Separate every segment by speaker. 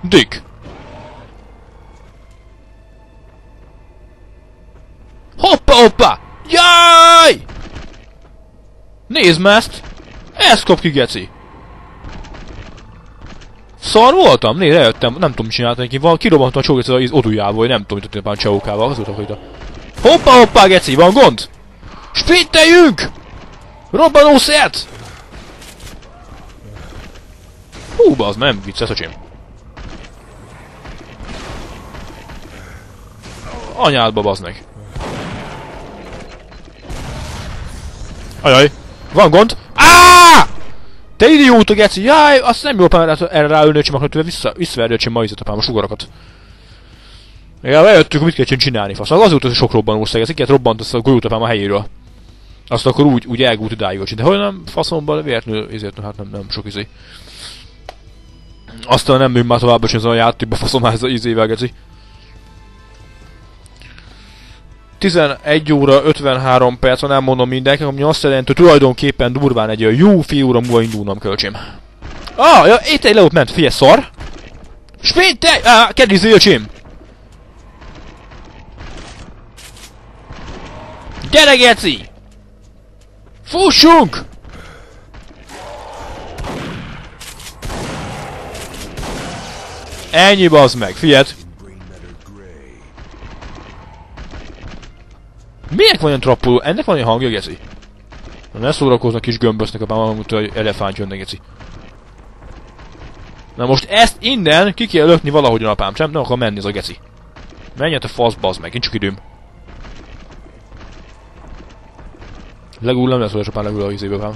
Speaker 1: Dick! Hoppa, hoppa! Jaj! Nézd már ezt! Ezt kap ki, geci! Szar voltam? Nézd, eljöttem, nem tudom, mit csináltam neki. Van, kirobbantam a csókét az odújából, vagy nem tudom, mit történt a csókával. Az voltak, hogy hoppa, hoppa, geci! Van gond? Sprinteljünk! Robbanószert! Hú, bazd, nem vicces, öcsém. Anyádba, bazd meg. Ajaj, van gond? Áááá! Te idióta, geci! Jaj, azt nem jó erre ráülni, öcsém, akkor visszaverni, öcsém, ma izet apám a sugarakat. Ja, eljöttük, mit kell csinálni, fasz. Az volt az sok robbanószeg, ez ilyet robbant azt a golyótapám a helyéről. Azt akkor úgy elgúlt idáig, öcsém. De hogy nem faszomban véletlenül, ezért hát nem sok izé. Aztán nem műn már tovább, öcsém, ez a játékba faszom már ez az izével, geci. 11 óra 53 perc, nem mondom mindenki, ami azt jelenti, hogy tulajdonképpen durván egy olyan jó fél óra múlva indulnom, kölcsém. Ja, itt egy leút ment, figyelj, szar! Sprintelj! Kedvizé, öcsém! Gyere, geci! Fussunk! Ennyi, bazd meg, figyeld! Miért van ilyen trappoló? Ennek van ilyen hangja, geci? Ne szórakoznak kis gömbösznek, apám, valamit, hogy elefánt jönnek, geci. Na most ezt innen ki kell lökni valahogyan, apám, sem? Nem akar menni ez a geci. Menjen a fasz, bazd meg, nincs csak időm. Legúl nem lesz, hogy apám legúl a izébe, apám.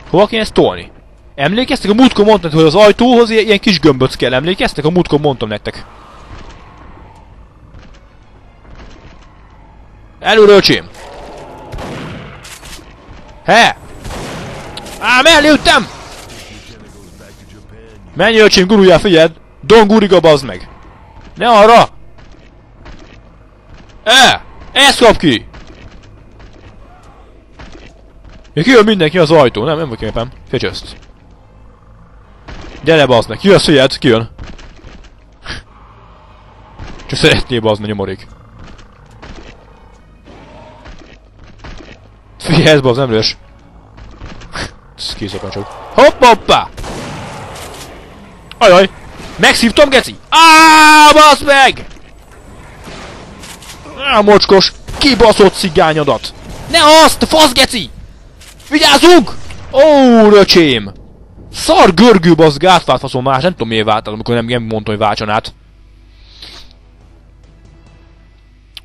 Speaker 1: Hova kéne ezt tolni? Emlékeztek? A múltkor mondtad, hogy az ajtóhoz ilyen kis gömböc kell. Emlékeztek? A múltkor mondtam nektek. Előre, öcsém! He! Mellé üttem! Menj, öcsém, guruljál, figyeld! Don guriga, bazd meg! Ne arra! Ezt kap ki! Ja, kijön mindenki az ajtó, nem vagy képem. Fecsöszt. Gyere, bazd meg, jössz, figyeld, kijön. Csak szeretnél, bazd meg, nyomorék. Figyelj, ez bazd, nem lős. Ez készakacsok. Hoppa, hoppá! Ajaj! Megszívtam, geci! Bazd meg! Mocskos! Kibaszott cigányodat! Ne azt, fasz, geci! Vigyázzunk! Röcsém! Szar görgő, bazd, gátvált faszom más, nem tudom miért váltál, amikor nem mondta, hogy váltson át.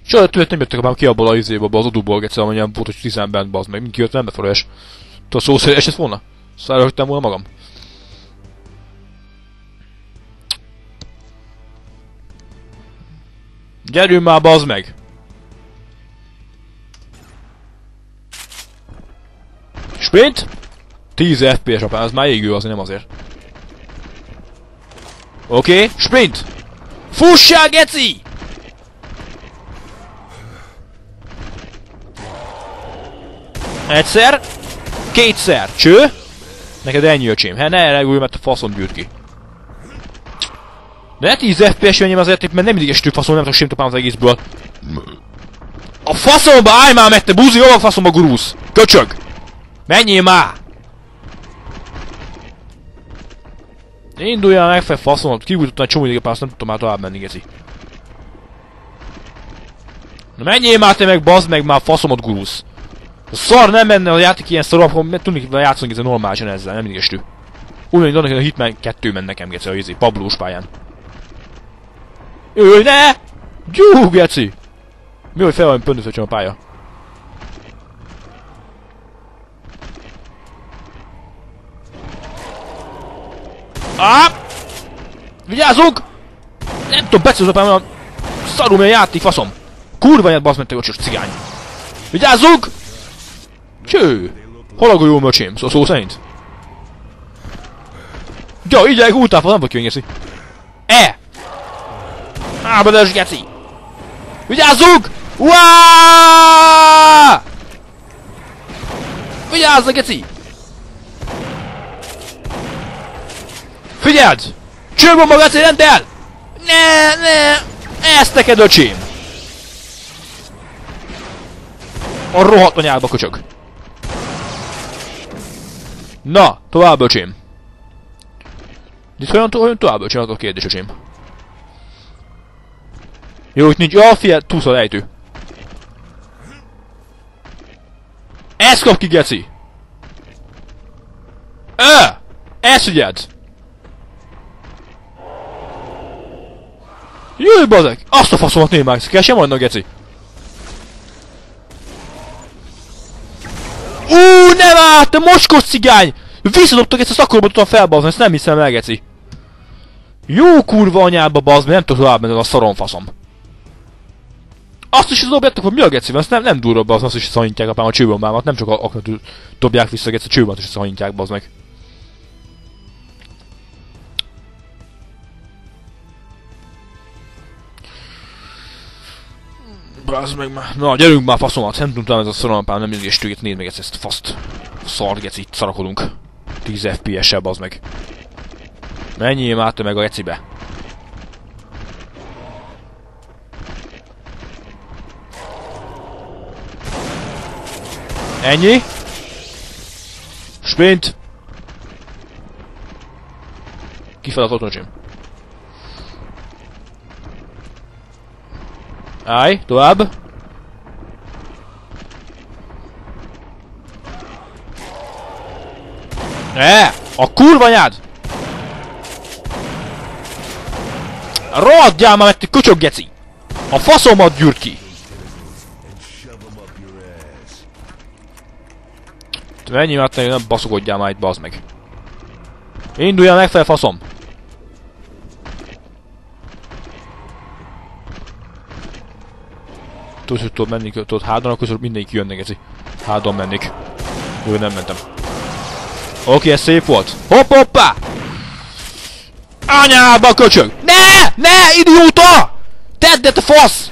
Speaker 1: Sőt, nem jöttek abban ki abból a izébe, az odúból, geci, amennyiben volt, hogy 10 bent, bazd meg, mindki jött, nem befelőes. Tudod, szó szerint esett volna? Szóval elhagytam volna magam. Gyerünk már, bazd meg! Sprint! 10 FPS, apám, ez már égő, azért nem azért. Oké, sprint! Fussál, geci! Egyszer, kétszer, cső! Neked ennyi, öcsém, ne elregulj, mert a faszom gyűrt ki. De ne 10 FPS jönném azért, mert nem mindig estő faszom, nem tudok sémtopám az egészből. A faszomba állj már meg, te buzi, hol a faszomba gurulsz? Köcsög! Menjél már! Induljál meg fel, faszomat, kibújtottam egy csomó idegepán, azt nem tudtam már tovább menni, geci. Na menjél már te meg, bazd meg, már faszomat gurulsz. A szar nem menne a játék ilyen szarul, akkor tudni kell játszani ez normálisan ezzel, nem mindig estő. Úgy mondjuk, annak a Hitman 2 ment nekem, geci, a izé, Pablós pályán. Ne! Gyú, geci! Mi, hogy fel van pöndözöcsön a pálya? Vigyázzunk! Nem tudom, becélzok már olyan szarul, a játék, faszom! Kurva anyád, baszd meg, te ocsos cigány! Vigyázzunk! Cső! Hol a golyóm, öcsém? Szó szerint? Ja, így elgúltál, nem vagy kijöngeszi. Ábadás, geci! Vigyázzunk! Uuaaaaaaah! Vigyázzak, geci! Figyeld! Csőbomba, geci, rend el! Ne! Ezt neked, öcsém! A rohadt anyádba köcsög. Na, tovább, öcsém. Itt olyan tovább, öcsém, az a kérdés, öcsém. Jó, itt nincs. Ja, figyelj, túlsz a lejtő. Ezt kap ki, geci! Ezt figyeld! Jöjj, bazeg! Azt a faszomat nézd meg, kell sem maradnak, geci! Nem áll, te mocskos cigány! Visszadobtak ezt a szakorba, tudtam felbazni, ezt nem hiszem el, geci. Jó kurva anyádba, bazd, nem tudok tovább menni, a szaron faszom. Azt is dobjátok, hogy mi a geci, azt nem durva, bazd, azt is szanyítják apám a csőbombámat, nem csak a aknat dobják vissza, geci, a csőbombát is szanyítják, bazd meg. Bazd meg már. Na, gyerünk már, faszomat, nem tudtam ez a szorompám, nem mindig estőget, nézd meg ezt a faszt. Szar, geci, itt szarakodunk. 10 FPS-sel, bazd meg. Menjél már te meg a gecibe. Ennyi. Sprint. Kifele az otthonocsim. Állj, tovább. A kurva anyád! Rohadjál már, mert te köcsög, geci! A faszomat gyűrt ki! Te menjél már, te nem baszogodjál már itt, bazd meg! Induljál meg fel, faszom! Tudod, hogy tudod menni, tudod hádon, akkor mindenki jönne, geci. Hádon mennék. Jó, nem mentem. Oké, ez szép volt. Hopp-hoppá! Anyába köcsög! Ne, idióta! Tedd ezt a fasz!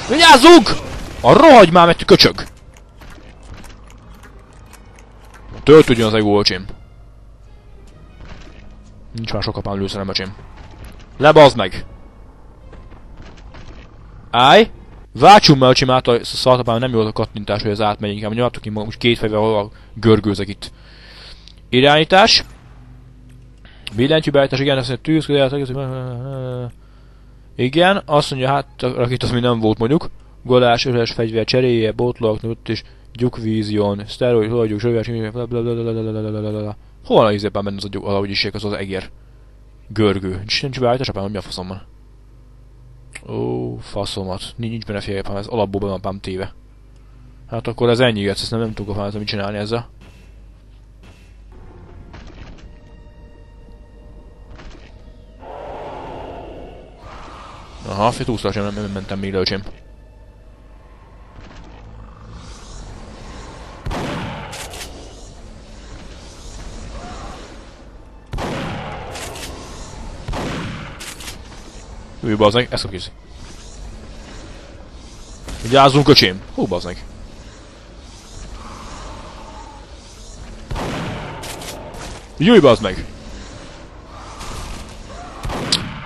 Speaker 1: Vigyázzunk! Rohagy már, mert köcsög! Töltődjön az ego, öcsém. Nincs már sok apám lőszerem, öcsém. Lebazd meg! Állj! Váltsunk már, öcsém, át a szartapám, nem jó az a kattintás, hogy ez átmegy, inkább nyomjátok ki magam, most két fejvel, ahol görgőzek itt. Irányítás. Billentyűbeállítás, igen, azt mondja, tűzködélet, igen, azt mondja, hát rakít az mi nem volt mondjuk. Golás, öres fegyver, cseréje, botlak, nőtt és gyukvízión, szteroid, holagyuk, zsövés, blablabla. Hol van ízében benne az ahogy is az egér? Görgő. Nincs beállítás, apám, mi a faszom van? Ó, faszomat. Nincs benne félgépám, ez alapból be van apám téve. Hát akkor ez ennyi, ezt nem tudok apám mit csinálni ezzel. Aha, fél túlszor sem nem mentem még le, öcsém. Hű, bazdmeg, ezt a kész. Vigyázzunk, öcsém! Hú, bazdmeg. Jöjj, bazdmeg!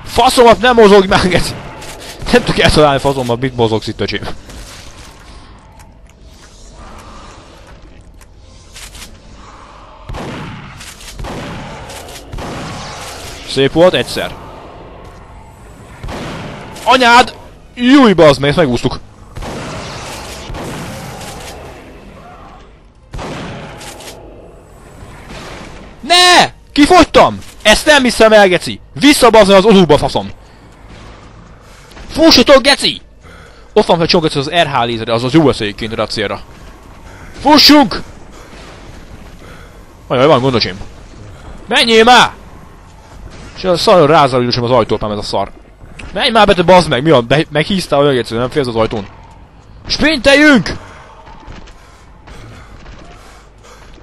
Speaker 1: Faszomat nem mozog már, geci! Nem tudok eltalálni faszomat, mit mozogsz itt, öcsém. Szép volt, egyszer. Anyád! Júj, bazd meg, ezt megúsztuk. Ne! Kifogytam! Ezt nem hiszem el, geci! Visszabazni az olúba, faszom! Fussatok, geci! Ott van fel csongatsz az RH lézere, az jó eszélyként a célra. Fussunk! Ajaj, van gondocsém. Menjél már! És a szarjon rázalítosom az ajtópám, ez a szar. Menj már be, te bazd meg! Mi van? Meghíztál olyan egyszer, nem félsz az ajtón? Sprinteljünk!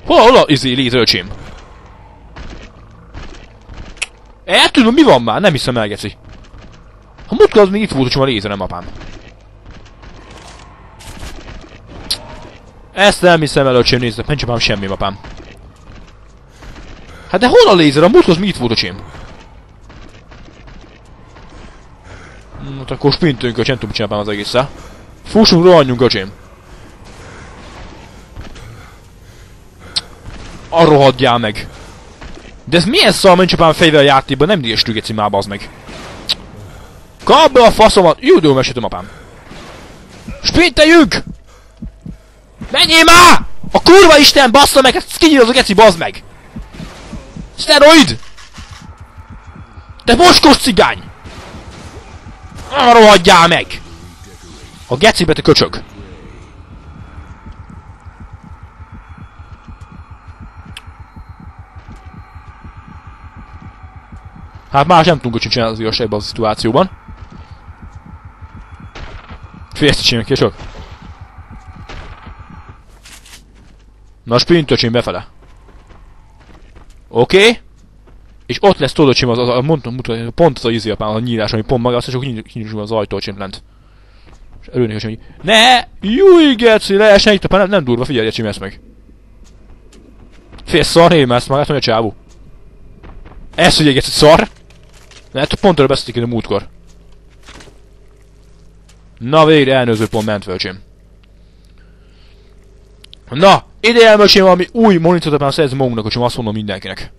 Speaker 1: Hol a lézeröcsém? Eltűnöm, mi van már? Nem hiszem el, geci. Ha mutka az még itt volt, hogy a lézerem, apám. Ezt nem hiszem el, öcsém, nézd, nincs apám semmi, apám. Hát de hol a lézer? A mutkos mi itt volt, öcsém? Hát akkor sprintünk, öcsém, nem tudom, mit csinálni az egésszel. Fussunk, rohanjunk, öcsém. A rohadjál meg. De ez milyen szar, nincs apám fejvel a játékban, nem idéstük egy címába, az meg. Kap be a faszomat! Jó, de meséltem, apám. Sprinteljünk! Menjél már! A kurva isten, bassza meg! Ez kinyíl az a geci, bazd meg! Szteroid! Te mocskos cigány! Rohadjál meg! A gecibe, te köcsög! Hát más nem tudunk csinálni az igazságban a szituációban. Figyelj, ezt csináljuk ki, sok. Na, sprintöcsém befele. Oké. És ott lesz, tudod, öcsém, pont az a izé apám, a nyílás, ami pont maga, azt csak kinyíljuk az ajtót öcsém lent. És örülnék, öcsém, hogy ne! Júj, geci, lehessen itt, apám, nem durva, figyelj, öcsém, ezt meg. Figyelj, szar, én ezt magát, mondja a csávú. Ez, hogy geci, szar? Lehet, pont erről beszélték a múltkor. Na, végre elnőző pont ment fel, öcsém. Na, ide elmöcsém valami új monitort, apám, szerezni magunknak, öcsém, azt mondom mindenkinek.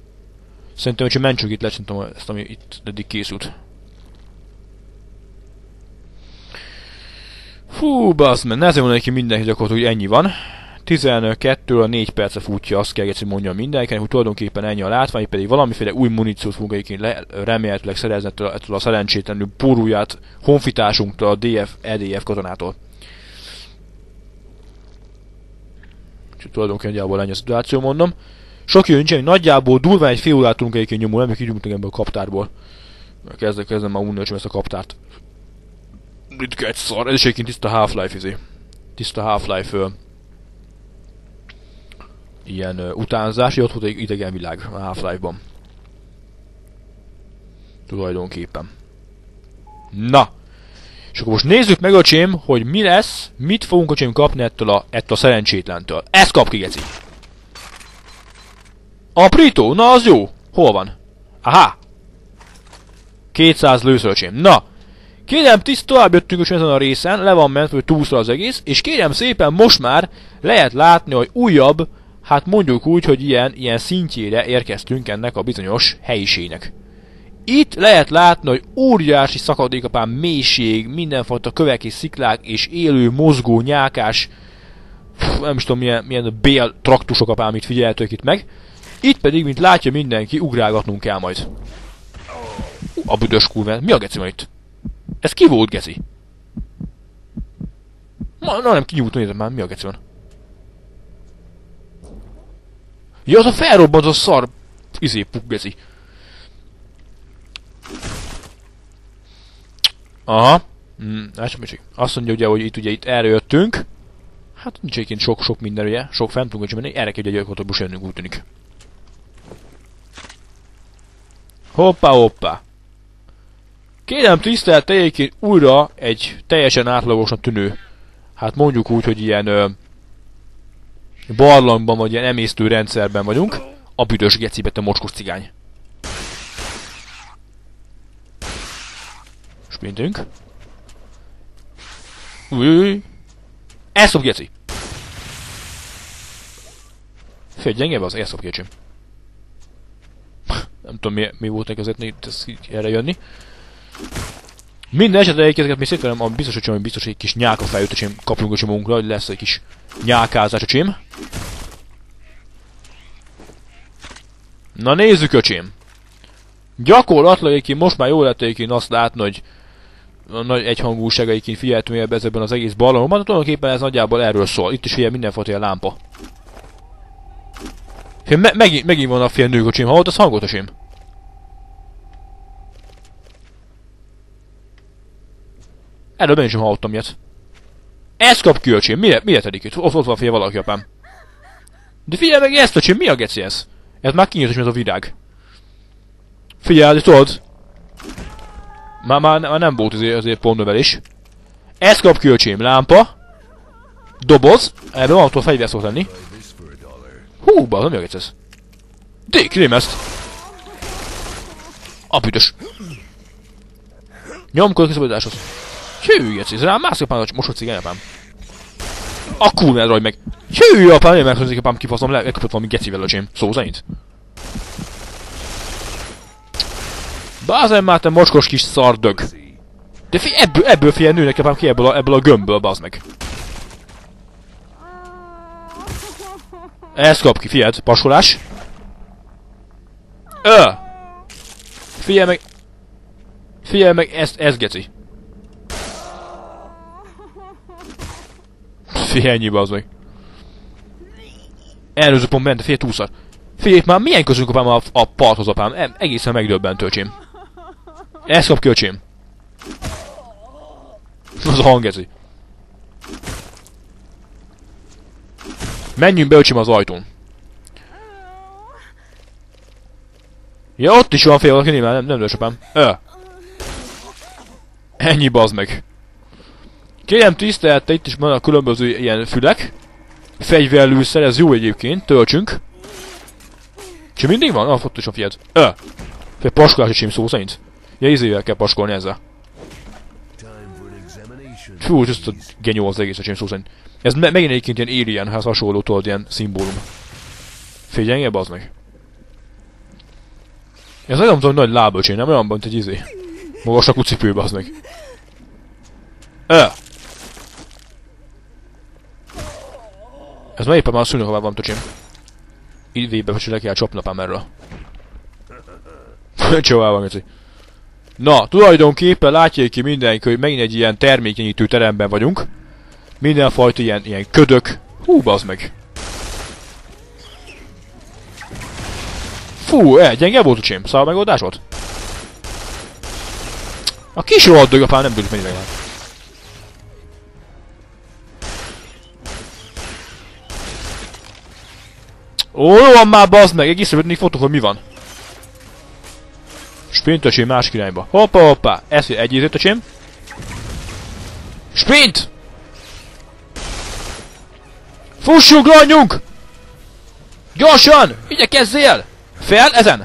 Speaker 1: Szerintem, hogy mentsük itt, lecsintom ezt, ami itt eddig készült. Fú, bassz, mert nehezen mondani ki mindenki gyakorlatilag, hogy ennyi van. 12-ről 4 perce futja, azt kell egyszer mondjam mindenkinek, hogy tulajdonképpen ennyi a látvány, pedig valamiféle új muníciót fogunk egyébként remélhetőleg szerezni ettől a szerencsétlenül borúját honfitársunktól, a EDF katonától. Úgyhogy tulajdonképpen nagyjából ennyi a szituáció, mondom. Sok jó nincsen, hogy nagyjából durván egy fél órát tudunk egyébként nyomulni, nem kigyújtunk ebből a kaptárból. Kezdem már unni ezt a kaptárt. Ritka egy szar, ez is egyébként tiszta Half-Life izé. Tiszta Half-Life ilyen utánzás, ott volt egy idegen világ a Half-Life-ban. Tulajdonképpen. Na! És akkor most nézzük meg, öcsém, hogy mi lesz, mit fogunk, öcsém, kapni ettől a szerencsétlentől. Ezt kap ki, geci! Aprító? Na, az jó! Hol van? Aha! 200 lőszölcsém. Na! Kérem, tovább jöttünk ezen a részen, le van mentve túlszor az egész, és kérem szépen, most már lehet látni, hogy újabb, hát mondjuk úgy, hogy ilyen szintjére érkeztünk ennek a bizonyos helyiségnek. Itt lehet látni, hogy óriási szakadékapám, mélység, mindenfajta kövek és sziklák, és élő, mozgó, nyálkás, nem is tudom milyen bél traktusok apám itt figyelhetők itt meg. Itt pedig, mint látja mindenki, ugrálgatnunk kell majd. A büdös kurva, mi a geci van itt? Ez ki volt, geci? Na nem kinyújtó, nézem már, mi a geci van? Ja, az a felrobbant a szar... puk, geci. Aha. Azt mondja ugye, hogy itt erre jöttünk. Hát nincs egyébként sok minden, ugye? Sok fent tudunk menni, erre kell, hogy egy autobus jönnünk, úgy tűnik. Hoppá. Kérem tisztelt, egyébként újra egy teljesen átlagosan tűnő, hát mondjuk úgy, hogy ilyen barlangban, vagy ilyen emésztő rendszerben vagyunk. A büdös gecibe, te mocskos cigány. Sprintünk. Új. Elszop, geci! Fél gyengebb az, elszop, geci. Nem tudom mi volt neki azért erre jönni. Minden esetre ezeket még szépen biztos, hogy egy kis nyálka fejűt, öcsém, kapjunk a csomagunkra, hogy lesz egy kis nyálkázás, öcsém. Na nézzük, öcsém! Gyakorlatilag egyébként most már jól lett egyébként azt látni, hogy a nagy egyhangúság egyébként figyeltünk ebben az egész barlangban, de tulajdonképpen ez nagyjából erről szól. Itt is figyelj mindenfajta ilyen lámpa. Megint van a fél nők, öcsém, hallott az hangot, öcsém? Erről ben is sem hallottam ilyet. Ezt kap ki, öcsém, mire tedik itt? Ott van figyelj valaki, apám. De figyelj meg ezt, öcsém, mi a geci ez? Ez már kinyílt, mint a virág. Figyelj, de tudod. Már nem volt azért pont növelés. Ezt kap ki, öcsém, lámpa. Doboz. Ebben van attól fegyver szokott lenni. Hú, bár nem jöggetsz ez. Dick, nem ezt. Apütös. Nyomkod a szabadáshoz. Hű, geci, ez rám mászik apám, most cigány apám. A kurva rajj meg. Hű, apám, nem meghozik apám, kifaszom, lekapott valami gecivel, öcsém. Szó szerint. Bázen már te mocskos kis szardög. De ebből figyelj nőnek apám ki ebből a gömbből, bazd meg. Ezt kap ki, figyeld, paskolás. Figyelj meg, ez geci. Figyelj ennyi, bazd meg. Előző pont bent, figyelj túlszar. Figyelj már, milyen közünk apám a parthoz apám. Egészen megdöbbentő, öcsém. Ezt kap ki, öcsém. Az a hang, geci. Menjünk be, öcsém, az ajtón. Ja, ott is van fél, valaki nyilván nem lős apám. Ennyi, bazd meg. Kérem tisztelte, itt is van a különböző ilyen fülek. Fegyverlőszer, ez jó egyébként, töltsünk. És mindig van? Ott is van, figyeld. Fél paskolás öcsém szó szerint. Ja, izével kell paskolni ezzel. Fú, ez a genyó az egész öcsém szó szerint. Ez megint egyébként ilyen alienhez hasonló, tudod, ilyen szimbólum. Figyelj, bazd meg. Ez nagyon tudom, nagy láböcsém, nem olyan, mint egy izé. Magasakú cipő, bazd meg. Ez már éppen már a szülnökhavában van, töcsém. Idvébe, hogy le kell csapni apám erről. Csóvá van, geci. Na, tulajdonképpen látják ki mindenki, hogy megint egy ilyen termékenyítő teremben vagyunk. Mindenfajta ilyen ködök. Hú, bazd meg. Fú, gyenge volt, öcsém. Száll megoldás volt? A kis rohaddög apám nem bűnik mennyire. Ó, jó van már, bazd meg! Egész még fotók, hogy mi van. Sprint, öcsém, másik irányba. Hoppa, hoppá. Ez egy ízét, öcsém. Sprint! Fussunk, lanyunk! Gyorsan! Igyekezzél! Fel, ezen!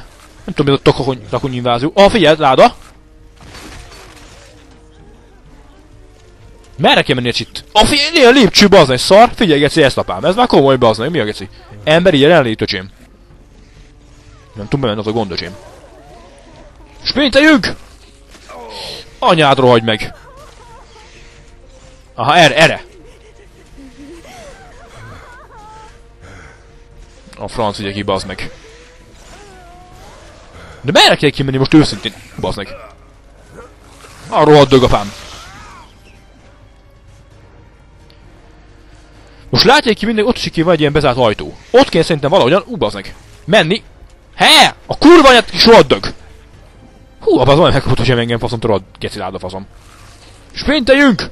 Speaker 1: Nem tudom, mi a takony invázió. Figyeld, láda! Merre kell menni itt? Figyelj, a lépcső, bazd meg, szar! Figyelj, geci, ezt apám. Ez már komoly, bazd meg, mi a geci? Emberi jelenlét, öcsém. Nem tudom, bemenni az a gond, öcsém. Sprinteljünk! Anyád rohagy meg! Aha, erre! A franc ugye ki, bazd meg. De merre kell kimenni most őszintén? Bazd meg. A rohadt dögapám. Most látják ki mindig, ott is ki van egy ilyen bezárt ajtó. Ott kell szerintem valahogyan, bazd meg. Menni. He! A kurva anyát kis rohadt dög! Hú, abban az olyan megkapott, hogy engem faszom, tudod, geci láda faszom. Sprinteljünk!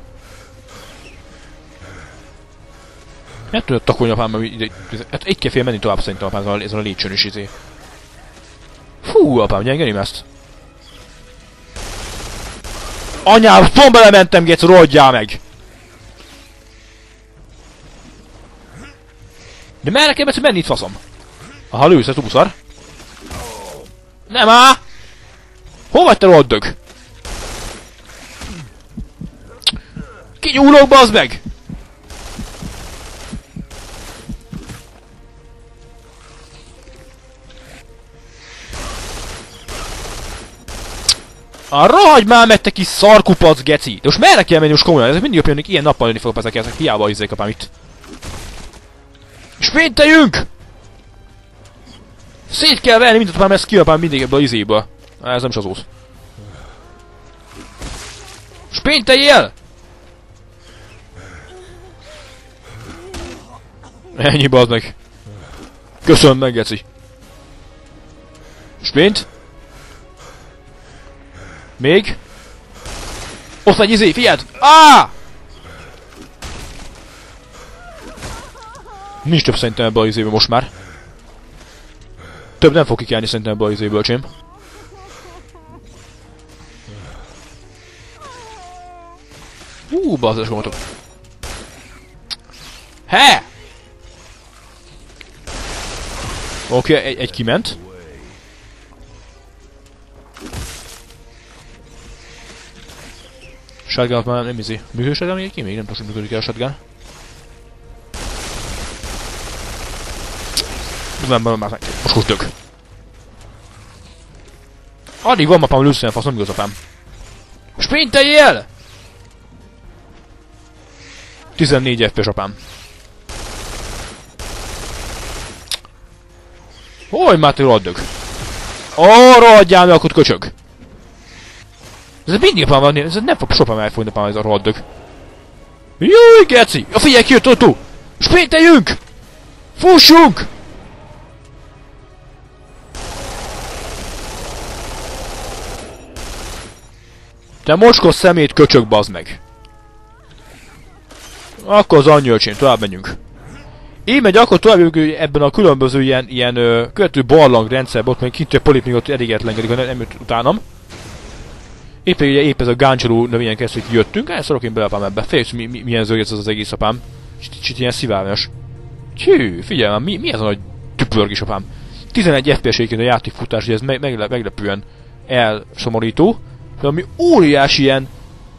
Speaker 1: Nem tudod takolni apám, mert hát itt kell fél menni tovább szerintem apám, ezen a lépcsőn is izé. Fú, apám, gyengeni ezt. Anyám, pont belementem, geci, rohadjál meg! De merre kell menni itt, faszom? Aha, lősz, ez túlszar. Nem á! Hol vagy te rohadt dög? Kinyúlok, bazd meg! Rohagy már meg, te kis szarkupac, geci! De most merre kell menni most komolyan? Ezek mindig jönnek, ilyen nappal jönni fogok ezek hiába izzék apám itt. Sprinteljünk! Szét kell venni, mindent apám, ezt ki apám mindig ebből a izéből. Ez nem is az ósz. Sprinteljél! Ennyi, bazd meg. Köszönöm meg, geci. Sprint. Még. Ott egy izé, figyeld! Nincs több szerintem ebbe a izébe most már. Több nem fog kikelni szerintem ebbe a izéből, csém. Bazzás gomotok. He! Oké, egy kiment. Shotgun már nem izi. Működik shotgun még ki? Még nem tudom, hogy működik el a shotgun. Nem, már most dög. Addig van mapám lőszerem, fasz, nem igaz apám. Sprinteljél! 14 FPS apám. Hogy már te rohaddög? Arra adjál meg, akkor köcsög! Ez mindig apám van, ez nem fog sopám elfogyni apám ez a rohaddög. Júj, geci! Ja, figyelj, kijött Totó! Sprinteljünk! Fussunk! Te mocskos szemét köcsög, bazd meg! Akkor az annyi öcsém, tovább menjünk. Így megy, akkor tovább jövünk ebben a különböző ilyen követő barlang rendszerben, ott még kint a polip még ott elégetlenkedik, ha nem jött utánam. Épp ez a gáncsarú növényen keresztül jöttünk, szarok én bele apám ebbe. Félsz, milyen zöld ez az egész apám. Kicsit ilyen szivárványos. Hű, figyelj már, mi ez a nagy tüpörgés apám. 11 FPS egyébként a játékfutás, hogy ez meglepően elszomorító. De ami óriási ilyen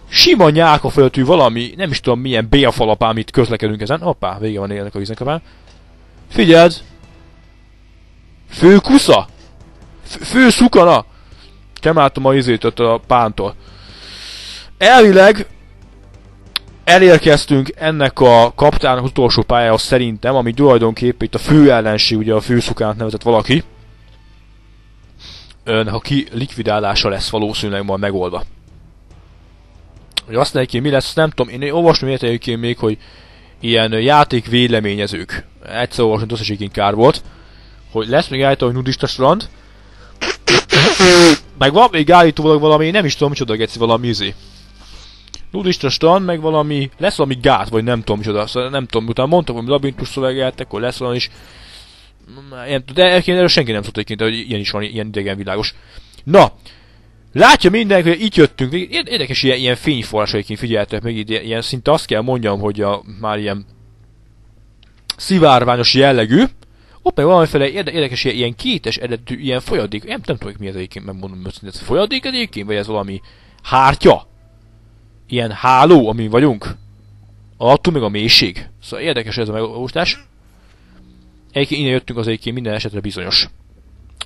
Speaker 1: sima nyálka fölöttű valami, nem is tudom milyen bélfal apám, itt közlekedünk ezen. Hoppá, vége van élnek a víznek apám. Figyeld! Főkusza! Főszukana! Kemáltam a izét a pántól. Elvileg elérkeztünk ennek a kaptának utolsó pályához szerintem, ami tulajdonképpen itt a fő ellenség, ugye a főszukának nevezett valaki. Ha ki likvidálása lesz valószínűleg majd megoldva. Hogy azt nekik mi lesz, nem tudom, én olvastam érteljük még, hogy ilyen játékvéleményezők. Egyszer olvastam, összességén kár volt. Hogy lesz még állítólag nudista strand. Meg van még állítólag valami, nem is tudom micsoda geci, valami izé. Nudista strand, meg valami, lesz valami gát, vagy nem tudom micsoda, szóval nem tudom, utána mondtam, hogy labirintus szöveget, akkor lesz valami is. De erről senki nem szólt egyébként, hogy ilyen is van, ilyen idegen világos. Na! Látja mindenki, hogy itt jöttünk, érdekes ilyen fényforrás, egyébként figyeltek meg, ilyen szinte azt kell mondjam, hogy már ilyen szivárványos jellegű. Ott meg valamiféle érdekes ilyen kétes eredetű, ilyen folyadék, nem tudom, mi ez egyébként, megmondom, hogy ez folyadék egyébként, vagy ez valami hártya? Ilyen háló, amin vagyunk? Attól meg a mélység. Szóval érdekes ez a megosztás. Egyébként innen jöttünk, az egyébként minden esetre bizonyos.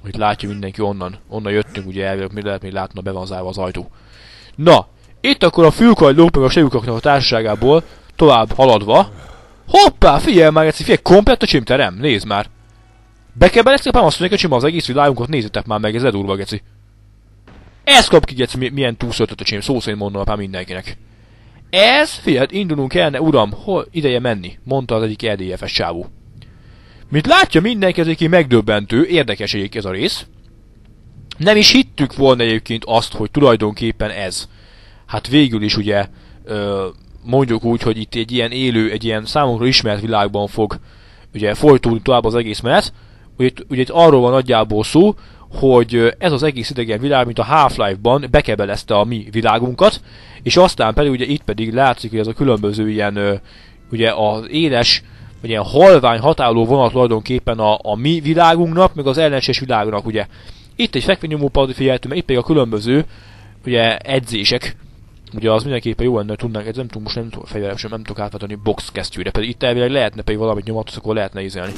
Speaker 1: Itt látja mindenki onnan jöttünk, ugye elvileg mi lehet még látna, be van zárva az ajtó. Na, itt akkor a fülkagylók meg a sevükaknak a társaságából tovább haladva. Hoppá, figyelj már, figyelj, komplett a csimterem, nézd már. Be kell beleszni, apám azt mondják, hogy az egész világunkat nézzétek már meg, ez ledurva, geci. Ez kap ki, geci, milyen túlszöltött a csim, szó szerint mondom apám mindenkinek. Ez, figyelj, indulunk el, uram, hol ideje menni, mondta az egyik LDF-es csávó. Mint látja mindenki, ez egyébként megdöbbentő, érdekes egyébként ez a rész. Nem is hittük volna egyébként azt, hogy tulajdonképpen ez. Hát végül is ugye, mondjuk úgy, hogy itt egy ilyen élő, egy ilyen számunkra ismert világban fog ugye folytódni tovább az egész menet. Ugye itt arról van nagyjából szó, hogy ez az egész idegen világ, mint a Half-Life-ban bekebelezte a mi világunkat, és aztán pedig ugye itt pedig látszik, hogy ez a különböző ilyen, ugye az éles, vagy ilyen halvány határoló vonat tulajdonképpen a mi világunknak, meg az ellenséges világunknak, ugye. Itt egy fekvénynyomópad figyeltünk, mert itt pedig a különböző, ugye, edzések. Ugye az mindenképpen jó lenne, hogy tudnánk, ez nem tudom, most nem tudom, fegyverem sem, nem tudok átváltani boxkesztyűre, pedig itt elvileg lehetne pedig valamit nyomatot, akkor lehetne ízelni.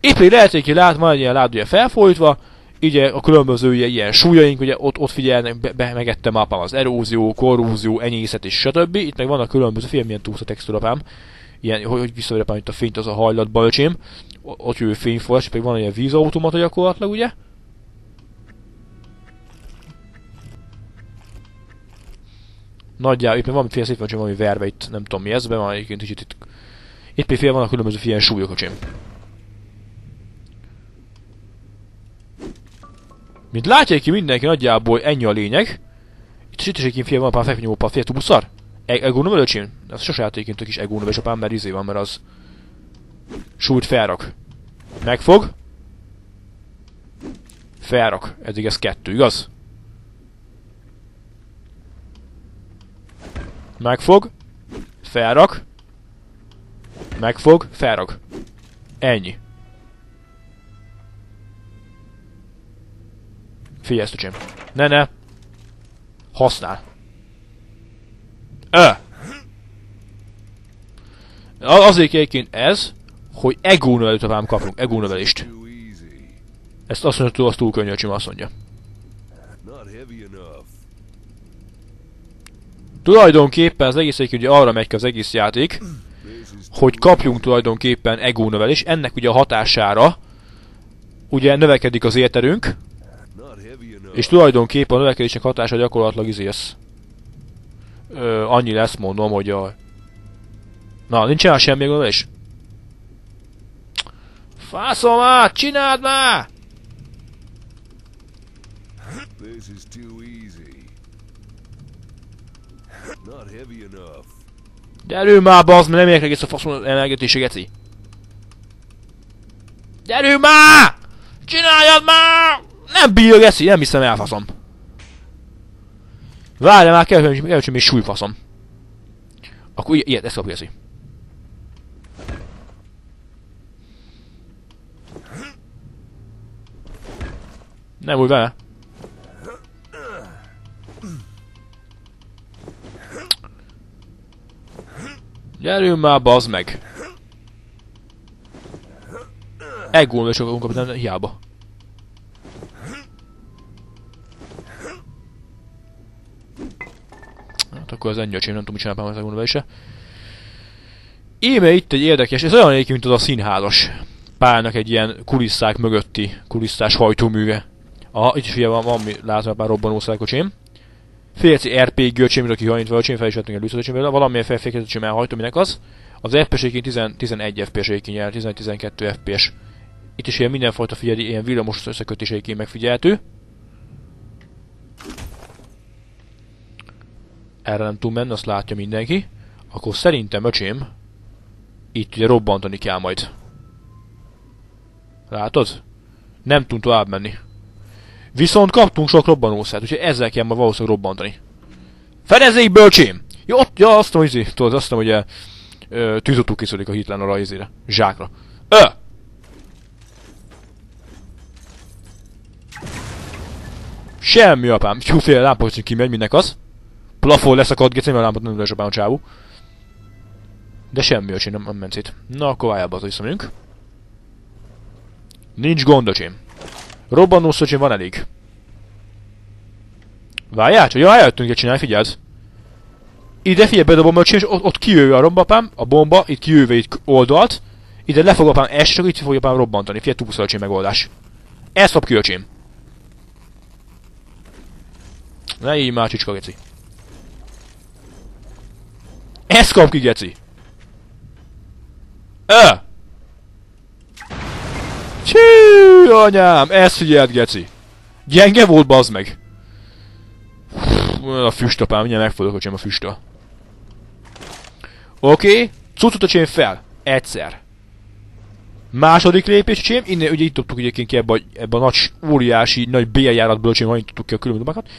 Speaker 1: Itt pedig lehet, hogy lát, van egy ilyen lád ugye felfolytva, ugye a különböző ilyen súlyaink, ugye ott figyelnek, megettem apám az erózió, korrózió, enyészet és stb. Itt meg vannak különböző, figyelj milyen túlsz a textúrapám. Ilyen, hogy visszaverepálni itt a fényt az a hajlatba, öcsém. Ott jövő fényforrás, pedig van ilyen vízautomata gyakorlatilag, ugye? Nagyjából, itt még valamiféle szép van, valami verve itt, nem tudom mi ez, be van egyébként kicsit itt. Itt például vannak különböző ilyen súlyok, öcsém. Mint látják ki mindenki, nagyjából ennyi a lényeg. Itt is egyébként figyelj, van pár fekvénynyomópad, figyelj, tubuszar? Egónövel, öcsém? Ez sose játéként tök is egónövel, és apám, mert izé van, mert az súlyt felrak. Megfog. Felrak. Eddig ez 2, igaz? Megfog. Felrak. Megfog, felrag. Ennyi. Figyelj ezt, öcsém. Ne. Használ. Azért egyébként ez, hogy ego növelőt apám kapunk. Ego növelést. Ezt azt mondja, hogy az túl könnyű, öcsém, azt mondja. Tulajdonképpen az egész egyébként ugye arra megy ki az egész játék, hogy kapjunk tulajdonképpen ego növelés. Ennek ugye a hatására ugye növekedik az érterünk, és tulajdonképpen a növekedésnek hatása gyakorlatilag izélsz. Annyi lesz, mondom, hogy a... Na, nincsen semmi ego növelés? Fászom át! Csináld már! Gyerünk már, bazd, mert nem érek egész a faszom energetésre, geci. Gyerünk már! Csináljad már! Nem bír, geci, nem hiszem, elfaszom. Várj már, kell, hogy még súlyfaszom. Akkor ilyet, ezt kap, geci. Nem úgy vele. Gyerünk már, bazd meg! Egy gólnál sokat kapni, nem hiába. Hát akkor az ennyi, nem tudom, mit csinálpám az egónval is. Íme itt egy érdekes, ez olyan egyébként, mint az a színházas pályának egy ilyen kulisszák mögötti, kulisszás hajtóműve. Aha, itt is figyelj, van látom, már robbanószerek, öcsém. Félci RPG öcsém, aki hajintva, öcsém, fel is vettünk egy lűszöt, öcsém, valamilyen felféket, öcsém, elhajtom, minek az. Az FPS-éként 11 FPS-éként jel, 11-12 FPS. Itt is ilyen mindenfajta figyelj, ilyen villamos összekötéséként megfigyelhető. Erre nem tud menni, azt látja mindenki. Akkor szerintem, öcsém, itt ugye robbantani kell majd. Látod? Nem tudunk tovább menni. Viszont kaptunk sok robbanószert, úgyhogy ezzel kell majd valószínűleg robbantani. Fedezzék be, öcsém! Jó, ja, azt mondom, hogy tudod, azt mondom, hogy tűzottul készülik a hitlen arra izére. Zsákra. Semmi, apám. Jóféle lámpacsin kimegy, minek az. Plafon leszakadt, gecén, mert a lámpot nem lesapám a csávú. De semmi, öcsém, nem ment szét. Na, akkor vájába az visszamegyünk. Nincs gond, öcsém. Robbanós, öcsém, van elég. Várjál, csak jó, eljöttünk, hogy csinálj, figyeld. Ide figyelj, bedobom, öcsém, és ott kijöve a rombapám, a bomba, itt kijöve itt oldalt. Ide le fog apám esni, csak itt fogja apám robbantani. Figyelj, túlszal, öcsém, megoldás. Ezt kap ki, öcsém. Ne így már, csicska, geci. Ezt kap ki, geci. Csű, anyám, ezt figyeld, geci. Gyenge volt, bazd meg. A füstapám, mindjárt megfordulok, öcsém, a füsta. Oké, cuccot, öcsém, fel. Egyszer. Második lépés, öcsém, innen ugye itt tudtuk egyébként ki ebbe a nagy, óriási, nagy béljáratból, öcsém, ha itt tudtuk ki a különböző dobákat.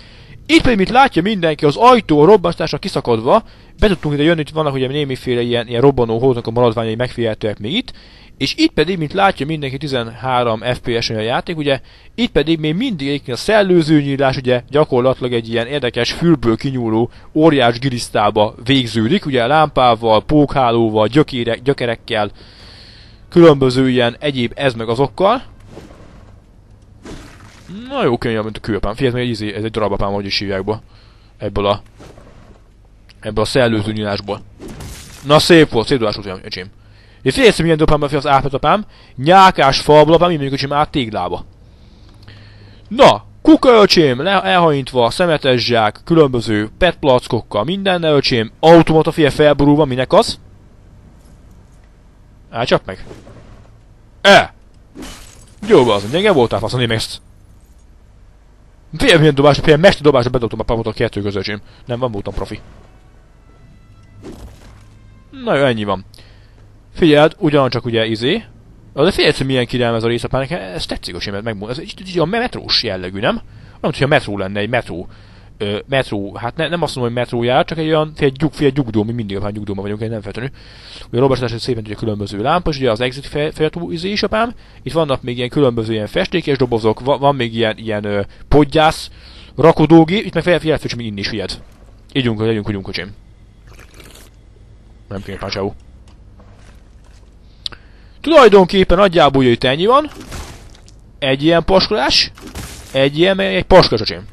Speaker 1: Itt pedig, mint látja mindenki, az ajtó a robbantásra kiszakadva, be tudtunk ide jönni, itt vannak ugye némiféle ilyen robbanó holdnak a maradványai megfigyelhetőek még itt, és itt pedig, mint látja mindenki, 13 FPS-en a játék, ugye, itt pedig még mindig a szellőzőnyílás, ugye, gyakorlatilag egy ilyen érdekes fülből kinyúló óriás gilisztába végződik, ugye, lámpával, pókhálóval, gyökerekkel, különböző ilyen egyéb ez meg azokkal. Na jó, könnyen, mint a kőapám. Figyelj, ez egy darabapám, hogy is hívják be. Ebből a szellőző nyílásból. Na szép volt, szép dolás volt, öcsém. És figyelj, milyen dobám be az átmetapám. Nyákás falblapám, így mondjuk, öcsém, át téglába. Na, kuka, öcsém, elhajintva, szemetes zsák, különböző petplackokkal, mindennel, öcsém. Automata, figyelj, felborulva, minek az? Csap meg. Jó, az, gyenge voltál, faszom, én meg ezt. Figyelj, milyen dobás, figyelj, mester dobásra bedobtam a papot a kettő közöcsém. Nem, van voltam profi. Na jó, ennyi van. Figyeld, ugyancsak ugye izé. De figyelj, hogy milyen királem ez a részapának, ez tetszik, öcsém, ez megmond. Ez egy a metrós jellegű, nem? Nem, hogyha metró lenne, egy metró metró, hát nem azt mondom, hogy metrójár, csak egy olyan fél gyugdó, mi mindig a nyugdóban vagyunk, nem feltűnő. Ugye a Robert szépen ugye különböző lámpa, és ugye az exit fejatú is apám. Itt vannak még ilyen különböző ilyen festékes dobozok, van még ilyen podgyász, rakodógép, itt meg felfőcs még inni is, figyeld. Ígyunk, kocsim. Nem kéne pácsáú. Tulajdonképpen nagyjából itt ennyi van. Egy ilyen paskolás. Egy paskolás, öcsém.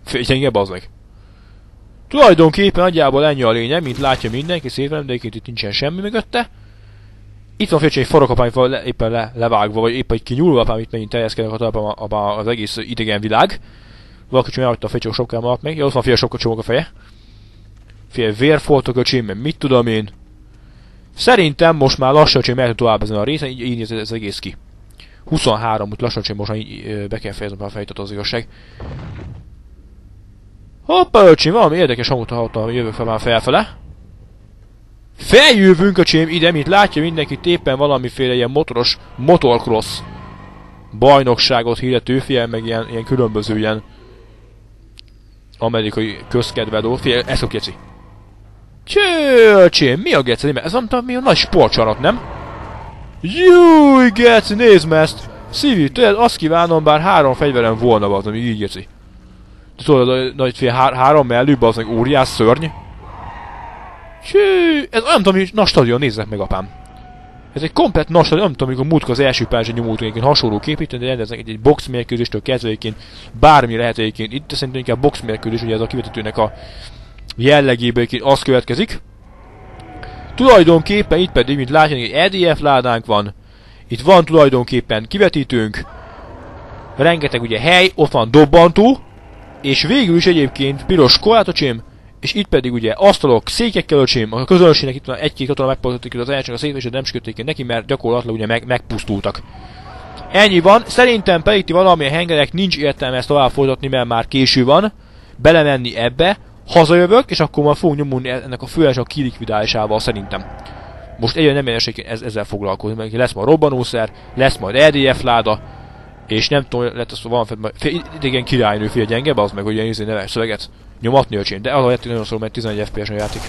Speaker 1: Félgyenge, bazd meg. Tulajdonképpen nagyjából ennyi a lényeg, mint látja mindenki szépen, de itt nincsen semmi mögötte. Itt van félcsém egy farokapány éppen levágva, vagy éppen egy kinyúlva apám, itt megint terjeszkednek a talpán az egész idegen világ. Valaki csak elhagyta a félcsók sopkám alatt meg. Ja, ott van fél sopkacsomag a feje. Fél vérfoltok öcsém, mert mit tudom én. Szerintem most már lassan öcsém mehetünk tovább ezen a részen, így néz ez egész ki. 23, úgy lassan öcsém most így be kell fejeznem a fejtet az igazság. Hoppa öcsém, valami érdekes hangot hallottam, jövök fel már felfele. Feljövünk öcsém ide, mint látja mindenki, éppen valamiféle ilyen motoros motocross bajnokságot hirdető, figyelj meg ilyen különböző ilyen amerikai közkedvedó, figyelj, ez a geci. Öcsém, mi a geci? Ez mondtam, mi a nagy sportcsarat, nem? Júj, geci, nézd me ezt! Szívi, tudod, azt kívánom, bár 3 fegyverem volna az, ami így geci. Tudod, nagy fél 3 mellőbb az meg óriás szörny. Csű, ez olyan, tudom, hogy nagy stadion, nézzek meg apám. Ez egy komplett nagy stadion, nem tudom, amikor múltkor az első pályán nyomultunk egyébként hasonló képíteni, de rendeznek egy boxmérkőzéstől kezdve egyébként bármi lehet egyébként. Itt szerintem inkább boxmérkőzés, ugye ez a kivetítőnek a jellegéből egyébként az következik. Tulajdonképpen itt pedig, mint látják, egy EDF ládánk van. Itt van tulajdonképpen kivetítőnk. Rengeteg ugye hely, ott van dobbantó. És végül is egyébként piros korlátocsém, és itt pedig ugye asztalok, székekkel öcsém, a közönségnek itt van egy-két katona megpozottak az elsőnek a szép, és nem sütötték neki, mert gyakorlatilag ugye megpusztultak. Ennyi van, szerintem pedig ti valamilyen hengerek nincs értelme ezt tovább folytatni, mert már késő van, belemenni ebbe, hazajövök, és akkor már fogunk nyomulni ennek a főleg a kilikvidálásával szerintem. Most egyre nem érdekel ezzel foglalkozni, mert lesz majd robbanószer, lesz majd EDF láda, és nem tudom, lehet azt van idegen királynő, figyelj, gyenge, az meg, hogy ilyen izé neves szöveget nyomatni öcsém, de az a játék nagyon szól, mert 11 FPS a játék.